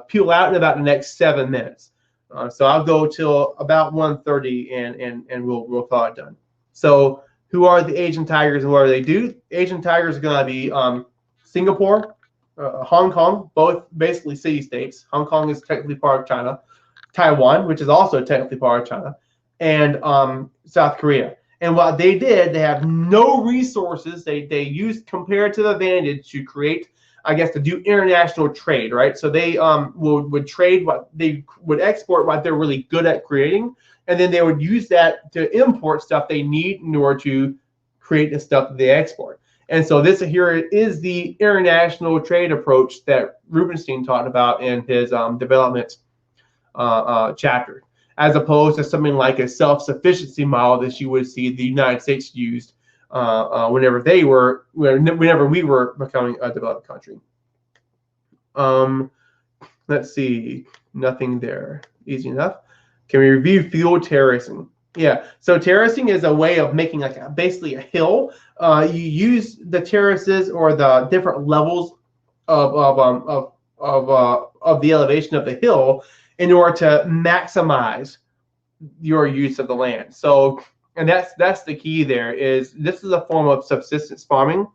peel out in about the next 7 minutes. So I'll go till about 1:30 and we'll call it done. So who are the Asian tigers and what do they do? Asian tigers are going to be Singapore, Hong Kong, both basically city-states. Hong Kong is technically part of China. Taiwan, which is also technically part of China, and South Korea. And what they did, they have no resources. They used comparative advantage to create, I guess, to do international trade, right? So they would trade what they would export, what they're really good at creating, and then they would use that to import stuff they need in order to create the stuff that they export. And so this here is the international trade approach that Rubenstein talked about in his development chapter, as opposed to something like a self-sufficiency model that you would see the United States used whenever we were becoming a developed country. Let's see, nothing there. Easy enough. Can we review field terracing? Yeah, so terracing is a way of making basically a hill. You use the terraces or the different levels of the elevation of the hill in order to maximize your use of the land. So, and that's the key there. Is this is a form of subsistence farming.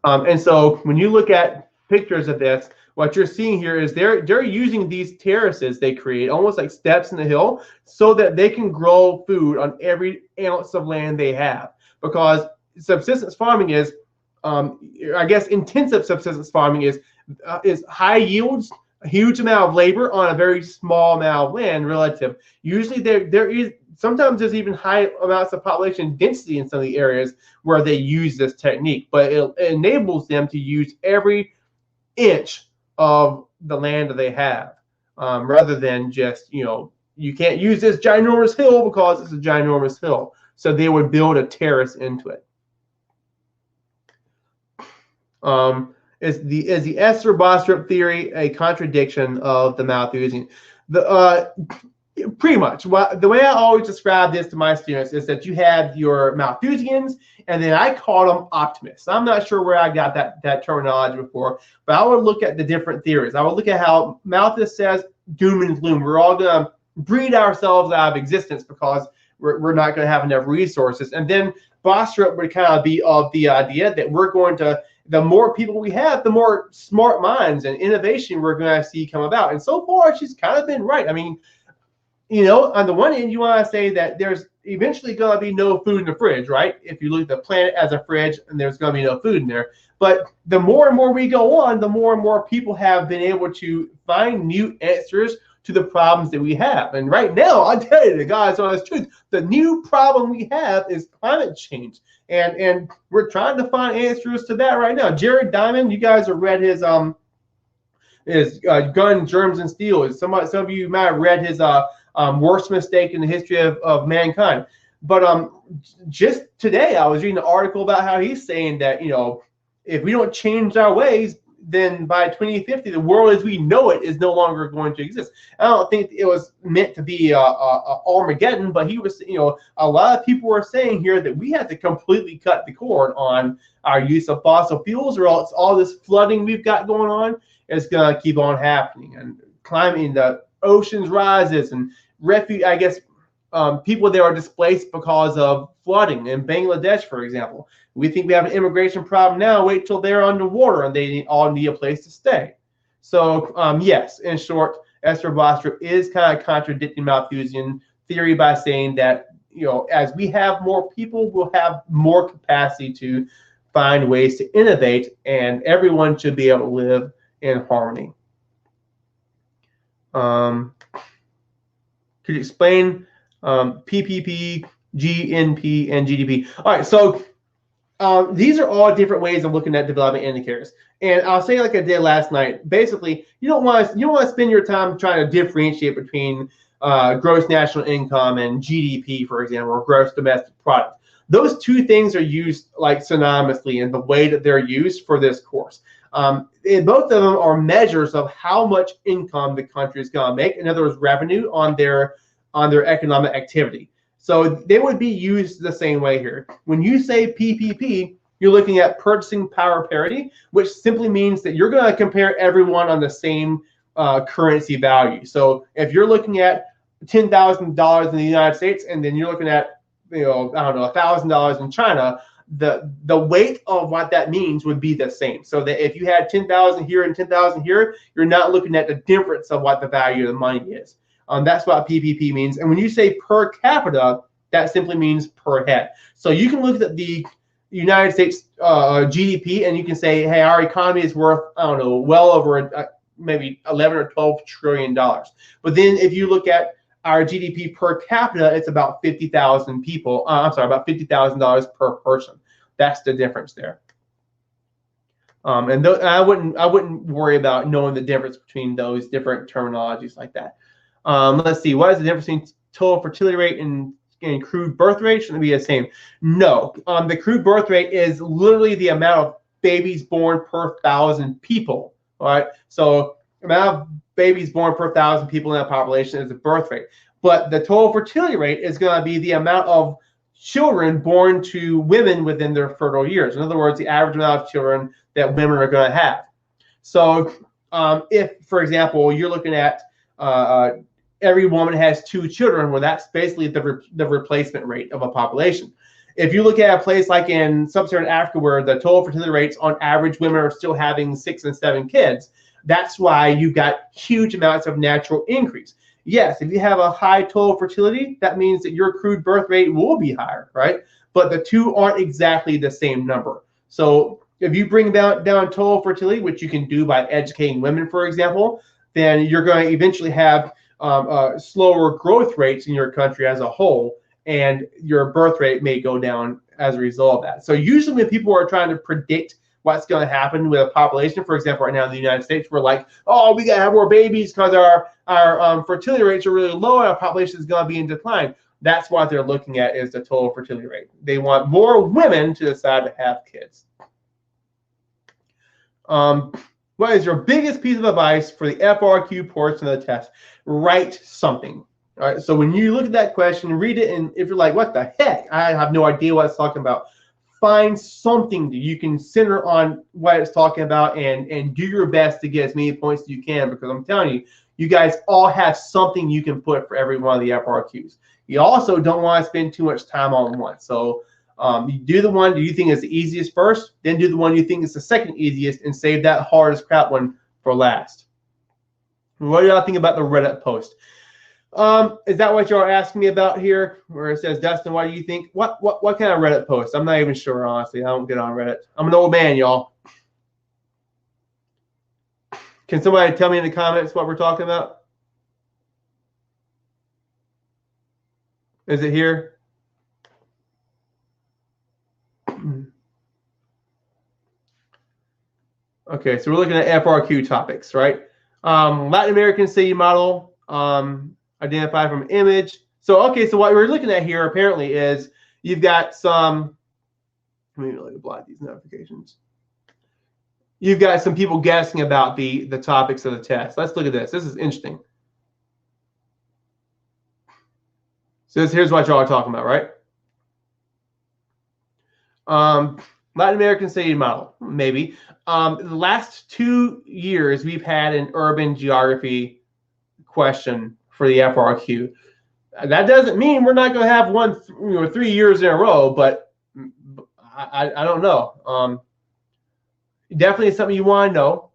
And so when you look at pictures of this, what you're seeing here is they're using these terraces they create, almost like steps in the hill, so that they can grow food on every ounce of land they have. Because subsistence farming is, I guess, intensive subsistence farming is high yields, a huge amount of labor on a very small amount of land relative. Usually there is, sometimes there's even high amounts of population density in some of the areas where they use this technique, but it enables them to use every inch of the land that they have, rather than just, you can't use this ginormous hill because it's a ginormous hill. So they would build a terrace into it. Is the Boserup theory a contradiction of the Malthusian? Pretty much. Well, the way I always describe this to my students is that you have your Malthusians, and then I call them optimists. I'm not sure where I got that terminology before, but I would look at the different theories. I would look at how Malthus says doom and gloom. We're all going to breed ourselves out of existence because we're not going to have enough resources. And then Boserup would kind of be of the idea that we're going to, the more people we have, the more smart minds and innovation we're going to see come about. And so far, she's kind of been right. I mean, you know, on the one hand, you want to say that there's eventually going to be no food in the fridge, right? If you look at the planet as a fridge, and there's going to be no food in there. But the more and more we go on, the more and more people have been able to find new answers to the problems that we have. And right now, I'll tell you the God's honest truth, the new problem we have is climate change. And we're trying to find answers to that right now. Jared Diamond, you guys have read his Gun, Germs, and Steel. Some of you might have read his worst mistake in the history of mankind. But just today, I was reading an article about how he's saying that, you know, if we don't change our ways, then by 2050, the world as we know it is no longer going to exist. I don't think it was meant to be Armageddon, but he was, you know, a lot of people were saying here that we have to completely cut the cord on our use of fossil fuels, or else all this flooding we've got going on is going to keep on happening. And climbing, the oceans rises, and I guess people there are displaced because of flooding in Bangladesh, for example. We think we have an immigration problem now. Wait till they're underwater and they all need a place to stay. So yes, in short, Esther Boserup is kind of contradicting Malthusian theory by saying that, you know, as we have more people, we'll have more capacity to find ways to innovate, and everyone should be able to live in harmony. Could you explain PPP, GNP, and GDP? All right, so these are all different ways of looking at development indicators. And I'll say, like I did last night, basically, you don't want to spend your time trying to differentiate between gross national income and GDP, for example, or gross domestic product. Those two things are used like synonymously in the way that they're used for this course. Both of them are measures of how much income the country is going to make. In other words, revenue on their economic activity. So they would be used the same way here. When you say PPP, you're looking at purchasing power parity, which simply means that you're going to compare everyone on the same currency value. So if you're looking at $10,000 in the United States, and then you're looking at, you know, I don't know, $1,000 in China, the weight of what that means would be the same. So that if you had 10,000 here and 10,000 here, you're not looking at the difference of what the value of the money is. That's what PPP means. And when you say per capita, that simply means per head. So you can look at the United States GDP, and you can say, hey, our economy is worth, I don't know, well over maybe 11 or 12 trillion dollars. But then if you look at our GDP per capita, it's about 50,000 people. I'm sorry, about $50,000 per person. That's the difference there. And I wouldn't worry about knowing the difference between those different terminologies like that. Let's see, what is the difference between total fertility rate and crude birth rate? Shouldn't it be the same? No, the crude birth rate is literally the amount of babies born per 1,000 people. All right, so the amount of babies born per 1,000 people in that population is the birth rate. But the total fertility rate is going to be the amount of children born to women within their fertile years. In other words, the average amount of children that women are going to have. So if, for example, you're looking at every woman has 2 children, well, that's basically the replacement rate of a population. If you look at a place like in sub-Saharan Africa, where the total fertility rates on average, women are still having 6 and 7 kids, that's why you've got huge amounts of natural increase. Yes, if you have a high total fertility, that means that your crude birth rate will be higher, right? But the two aren't exactly the same number. So if you bring down total fertility, which you can do by educating women, for example, then you're going to eventually have slower growth rates in your country as a whole, and your birth rate may go down as a result of that. So usually when people are trying to predict what's going to happen with a population, for example, right now in the United States, we're like, oh, we got to have more babies because our fertility rates are really low and our population is going to be in decline. That's what they're looking at, is the total fertility rate. They want more women to decide to have kids. What is your biggest piece of advice for the FRQ portion of the test? Write something. All right, so when you look at that question, read it, and if you're like, what the heck, I have no idea what it's talking about, find something that you can center on what it's talking about and do your best to get as many points as you can, because I'm telling you, you guys all have something you can put for every one of the FRQs. You also don't want to spend too much time on one. So you do the one you think is the easiest first, then do the one you think is the second easiest, and save that hardest crap one for last. What do y'all think about the Reddit post? Is that what y'all are asking me about here? Where it says, Dustin, what do you think? What kind of Reddit post? I'm not even sure, honestly. I don't get on Reddit. I'm an old man, y'all. Can somebody tell me in the comments what we're talking about? Is it here? Okay, so we're looking at FRQ topics, right? Latin American city model. Identify from image. So, okay, so what we're looking at here apparently is you've got some, let me block these notifications. You've got some people guessing about the topics of the test. Let's look at this. This is interesting. So here's what y'all are talking about, right? Latin American city model, maybe. The last 2 years, we've had an urban geography question for the FRQ. That doesn't mean we're not going to have one, 3 years in a row, but I don't know. Definitely something you want to know.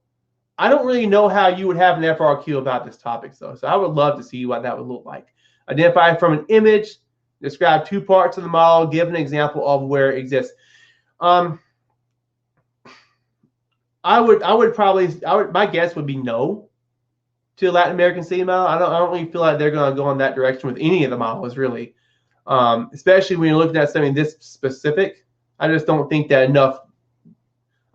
I don't really know how you would have an FRQ about this topic, though. So I would love to see what that would look like. Identify from an image. Describe 2 parts of the model. Give an example of where it exists. My guess would be no to the Latin American city model. I don't really feel like they're going to go in that direction with any of the models, really. Especially when you're looking at something this specific. I just don't think that enough.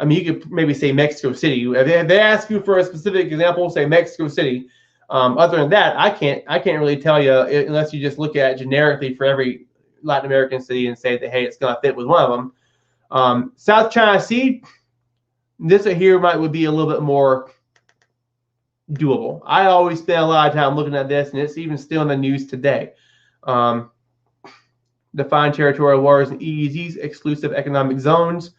I mean, you could maybe say Mexico City. If they ask you for a specific example, say Mexico City. Other than that, I can't really tell you unless you just look at it generically for every Latin American city and say that, hey, it's going to fit with one of them. South China Sea, this here would be a little bit more doable. I always spend a lot of time looking at this, and it's even still in the news today. Define territorial waters and EEZs, exclusive economic zones.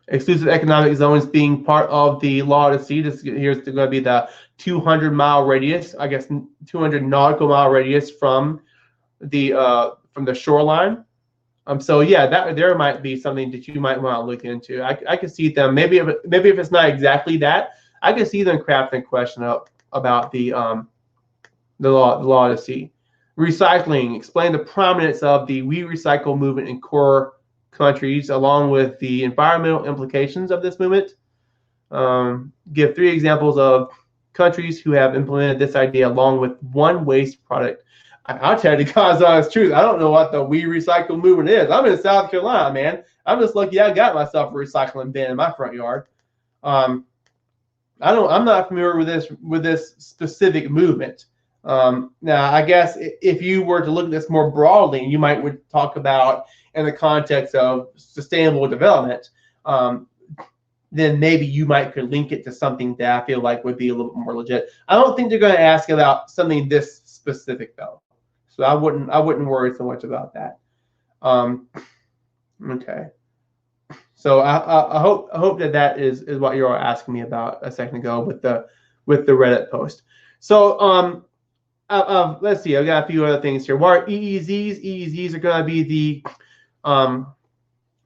Exclusive economic zones being part of the law of the sea. Here's going to be the 200-mile radius, I guess 200 nautical mile radius from the shoreline. So yeah, there might be something that you might want to look into. I could see them maybe if it's not exactly that, I could see them crafting a question up about the law of the sea. Recycling. Explain the prominence of the We Recycle movement in core countries, along with the environmental implications of this movement. Give 3 examples of countries who have implemented this idea, along with one waste product. I'll tell you the God's honest truth. I don't know what the We Recycle movement is. I'm in South Carolina, man. I'm just lucky I got myself a recycling bin in my front yard. I'm not familiar with this specific movement. Now, I guess if you were to look at this more broadly, you would talk about in the context of sustainable development, then maybe you could link it to something that I feel like would be a little bit more legit. I don't think they're going to ask about something this specific, though. So I wouldn't worry so much about that. Okay. So I hope that is what you were asking me about a second ago with the Reddit post. So let's see. I've got a few other things here. What are EEZs? EEZs are going to be the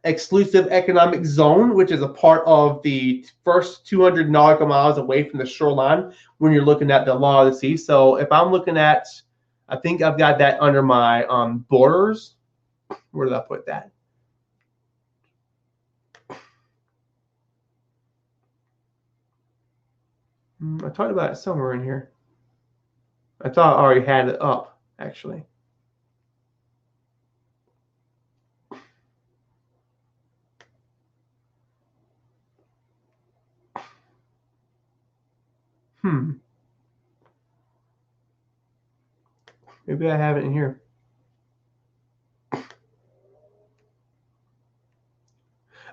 exclusive economic zone, which is a part of the first 200 nautical miles away from the shoreline when you're looking at the law of the sea. So if I'm looking at, I think I've got that under my borders. Where did I put that? I talked about it somewhere in here. I thought I already had it up, actually. Maybe I have it in here.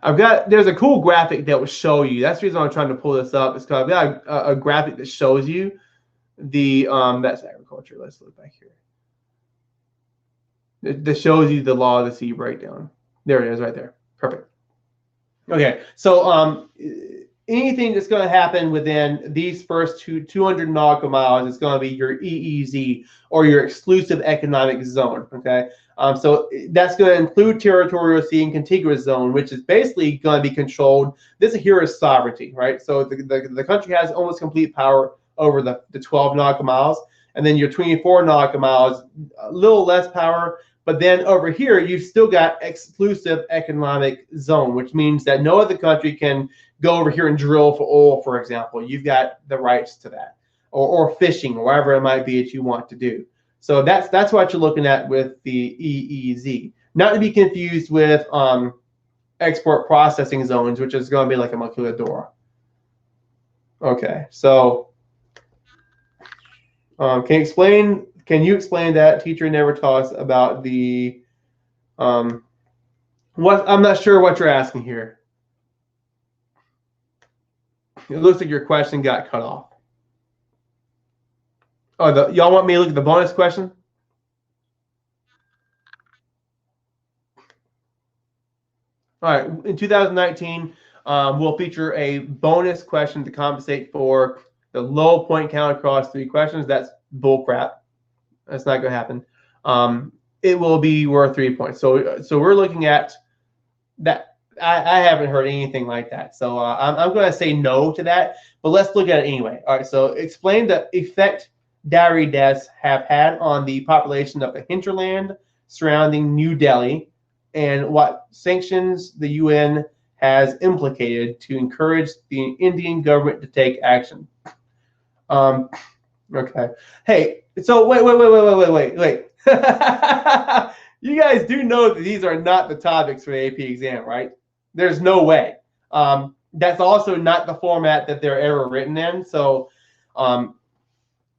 There's a cool graphic that will show you. That's the reason I'm trying to pull this up. It's because I've got a graphic that shows you that's agriculture. Let's look back here. This shows you the law of the sea breakdown. There it is, right there. Perfect. Okay, so anything that's going to happen within these first 200 nautical miles is going to be your EEZ, or your exclusive economic zone. Okay, so that's going to include territorial sea and contiguous zone, which is basically going to be controlled. This here is sovereignty, right? So the country has almost complete power over the 12 nautical miles, and then your 24 nautical miles, a little less power. But then over here, you've still got exclusive economic zone, which means that no other country can go over here and drill for oil, for example. You've got the rights to that, or fishing, or whatever it might be that you want to do. So that's what you're looking at with the EEZ. Not to be confused with export processing zones, which is going to be like a maquiladora. Okay, so can you explain that? Teacher never taught us about the what? I'm not sure what you're asking here. It looks like your question got cut off. Oh, y'all want me to look at the bonus question? All right, in 2019, we'll feature a bonus question to compensate for the low point count across 3 questions. That's bull crap. That's not going to happen. It will be worth 3 points. So we're looking at that. I haven't heard anything like that. So I'm going to say no to that. But let's look at it anyway. All right. So explain the effect dowry deaths have had on the population of the hinterland surrounding New Delhi, and what sanctions the UN has implicated to encourage the Indian government to take action. Okay. Hey, so wait. You guys do know that these are not the topics for the AP exam, right? There's no way. That's also not the format that they're ever written in. So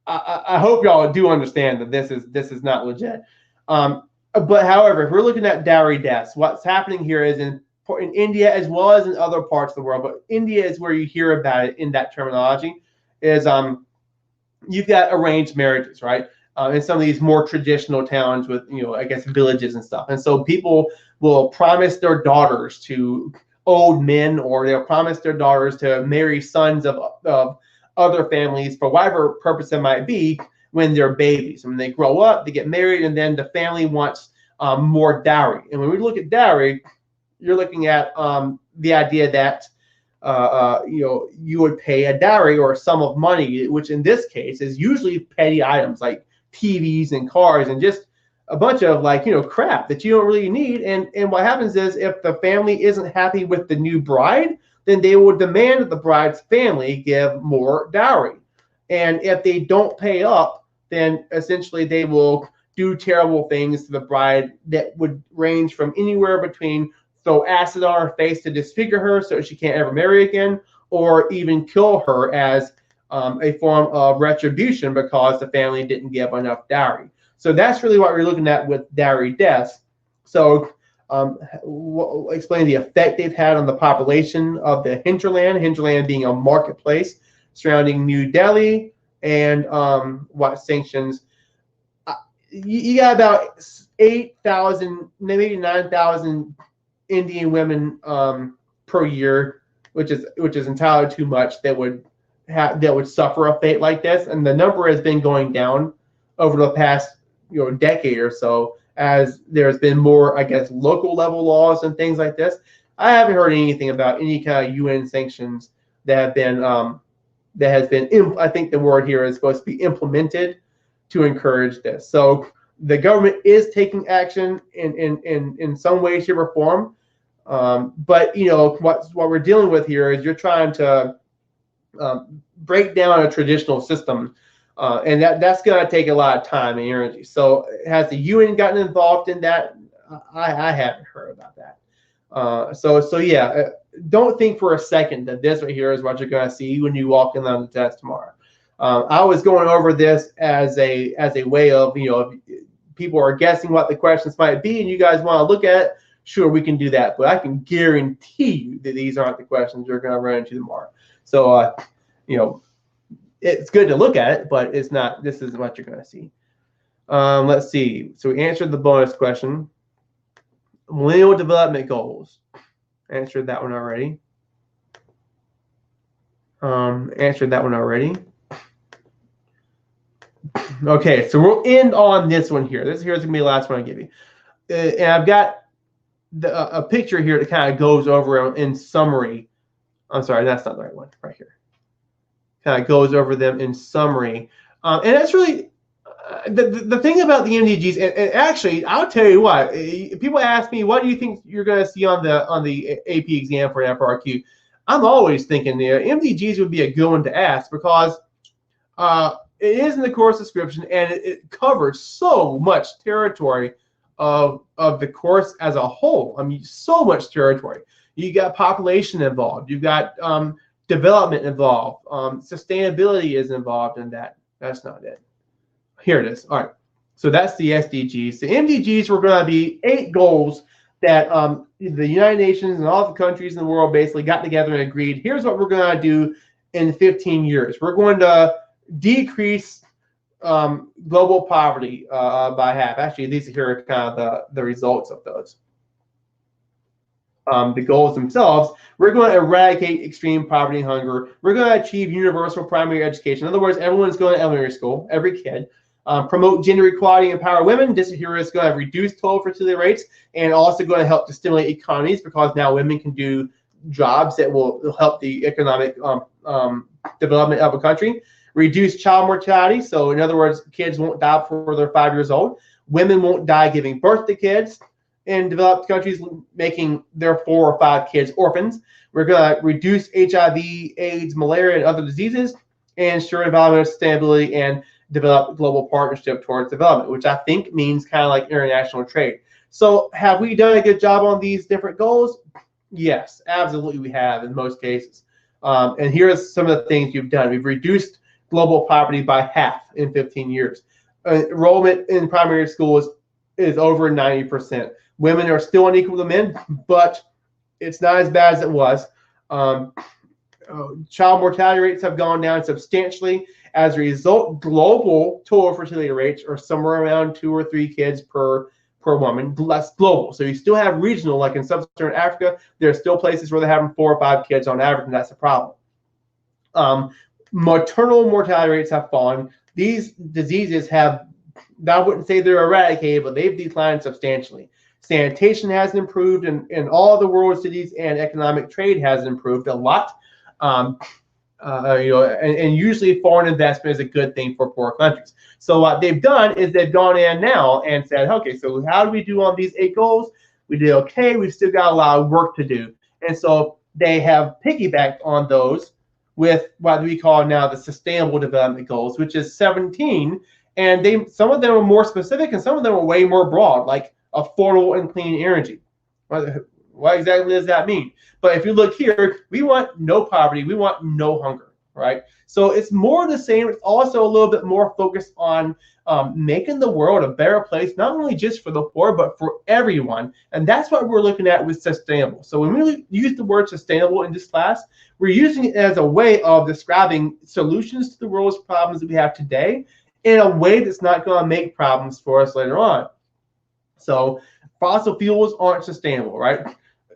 I hope y'all do understand that this is not legit. But however, if we're looking at dowry deaths, what's happening here is in India as well as in other parts of the world, but India is where you hear about it in that terminology, is you've got arranged marriages, right? In some of these more traditional towns with, I guess, villages and stuff. And so people will promise their daughters to old men, or they'll promise their daughters to marry sons of other families for whatever purpose it might be when they're babies. And when they grow up, they get married, and then the family wants more dowry. And when we look at dowry, you're looking at the idea that you would pay a dowry or a sum of money, which in this case is usually petty items like TVs and cars and just a bunch of crap that you don't really need. And what happens is, if the family isn't happy with the new bride, then they will demand that the bride's family give more dowry. And if they don't pay up, then essentially they will do terrible things to the bride that would range from anywhere between throw acid on her face to disfigure her so she can't ever marry again, or even kill her as a form of retribution because the family didn't give enough dowry. So that's really what we're looking at with dowry deaths. So explain the effect they've had on the population of the hinterland being a marketplace surrounding New Delhi, and what sanctions. You got about 8,000, maybe 9,000 Indian women per year, which is entirely too much, that would suffer a fate like this. And the number has been going down over the past decade or so, as there's been more, I guess, local level laws and things like this. I haven't heard anything about any kind of UN sanctions that have been I think the word here is supposed to be implemented to encourage this. So the government is taking action in some way, shape, or form. But what we're dealing with here is you're trying to break down a traditional system, and that's going to take a lot of time and energy. So has the UN gotten involved in that? I haven't heard about that. So yeah, don't think for a second that this right here is what you're going to see when you walk in on the test tomorrow. I was going over this as a way of, if people are guessing what the questions might be and you guys want to look at it, sure, we can do that. But I can guarantee you that these aren't the questions you're going to run into tomorrow. So, it's good to look at it, but it's not. This is what you're going to see. Let's see. So we answered the bonus question. Millennial development goals. Answered that one already. Answered that one already. Okay, so we'll end on this one here. This here's gonna be the last one I give you, and I've got a picture here that kind of goes over in summary. I'm sorry, that's not the right one. Right here, kind of goes over them in summary, and that's really the thing about the MDGs. And actually, I'll tell you what. People ask me, what do you think you're going to see on the AP exam for an FRQ? I'm always thinking the MDGs would be a good one to ask because it is in the course description and it covers so much territory of the course as a whole. I mean, so much territory. You got population involved. You've got development involved. Sustainability is involved in that. That's not it. Here it is. All right. So that's the SDGs. The MDGs were going to be 8 goals that the United Nations and all the countries in the world basically got together and agreed, here's what we're going to do in 15 years. We're going to decrease global poverty by half. Actually, these here are kind of the results of those. The goals themselves, we're going to eradicate extreme poverty and hunger. We're going to achieve universal primary education. In other words, everyone's going to elementary school, every kid. Promote gender equality and empower women. This here is going to reduce total fertility rates and also going to help to stimulate economies because now women can do jobs that will help the economic development of a country. Reduce child mortality. So in other words, kids won't die before they're 5 years old. Women won't die giving birth to kids in developed countries, making their 4 or 5 kids orphans. We're going to reduce HIV, AIDS, malaria, and other diseases, and ensure environmental sustainability and develop global partnership towards development, which I think means kind of like international trade. So have we done a good job on these different goals? Yes, absolutely we have in most cases. And here are some of the things you've done. We've reduced global poverty by half in 15 years. Enrollment in primary schools is over 90%. Women are still unequal to men, but it's not as bad as it was. Child mortality rates have gone down substantially. As a result, global total fertility rates are somewhere around 2 or 3 kids per woman, less global. So you still have regional, like in sub-Saharan Africa, there are still places where they're having 4 or 5 kids on average, and that's a problem. Maternal mortality rates have fallen. These diseases have, I wouldn't say they're eradicated, but they've declined substantially. Sanitation has improved in all the world cities, and economic trade has improved a lot. And usually foreign investment is a good thing for poor countries. So what they've done is they've gone in now and said, okay, so how do we do on these 8 goals? We did okay. We've still got a lot of work to do. And so they have piggybacked on those with what we call now the Sustainable Development Goals, which is 17. And some of them are more specific and some of them are way more broad, like affordable and clean energy. What exactly does that mean? But if you look here, we want no poverty. We want no hunger, right? So it's more the same. It's also a little bit more focused on making the world a better place, not only just for the poor, but for everyone. And that's what we're looking at with sustainable. So when we use the word sustainable in this class, we're using it as a way of describing solutions to the world's problems that we have today in a way that's not going to make problems for us later on. So fossil fuels aren't sustainable, right?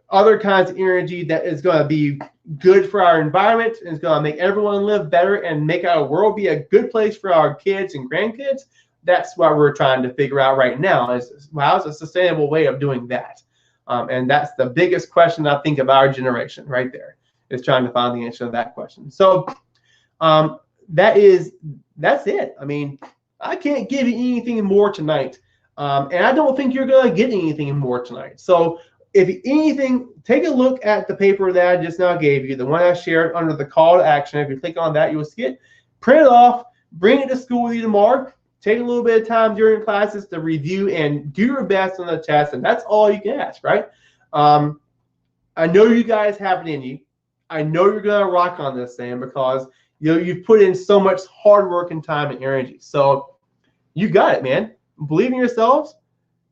Other kinds of energy that is going to be good for our environment and is going to make everyone live better and make our world be a good place for our kids and grandkids. That's what we're trying to figure out right now is how's a sustainable way of doing that? And that's the biggest question I think of our generation right there, is trying to find the answer to that question. So that's it. I mean, I can't give you anything more tonight. And I don't think you're going to get anything more tonight. So if anything, take a look at the paper that I just now gave you, the one I shared under the call to action. If you click on that, you'll see it. Print it off, bring it to school with you tomorrow. Take a little bit of time during classes to review and do your best on the test, and that's all you can ask, right? I know you guys have it in you. I know you're going to rock on this thing because you've put in so much hard work and time and energy. So you got it, man. Believe in yourselves.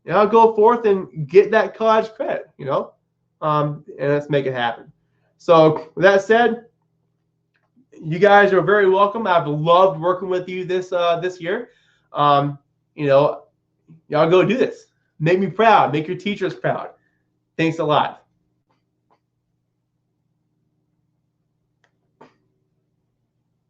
Go forth and get that college credit, and let's make it happen. So with that said, You guys are very welcome. I've loved working with you this year. You know, y'all go do this. Make me proud. Make your teachers proud. Thanks a lot.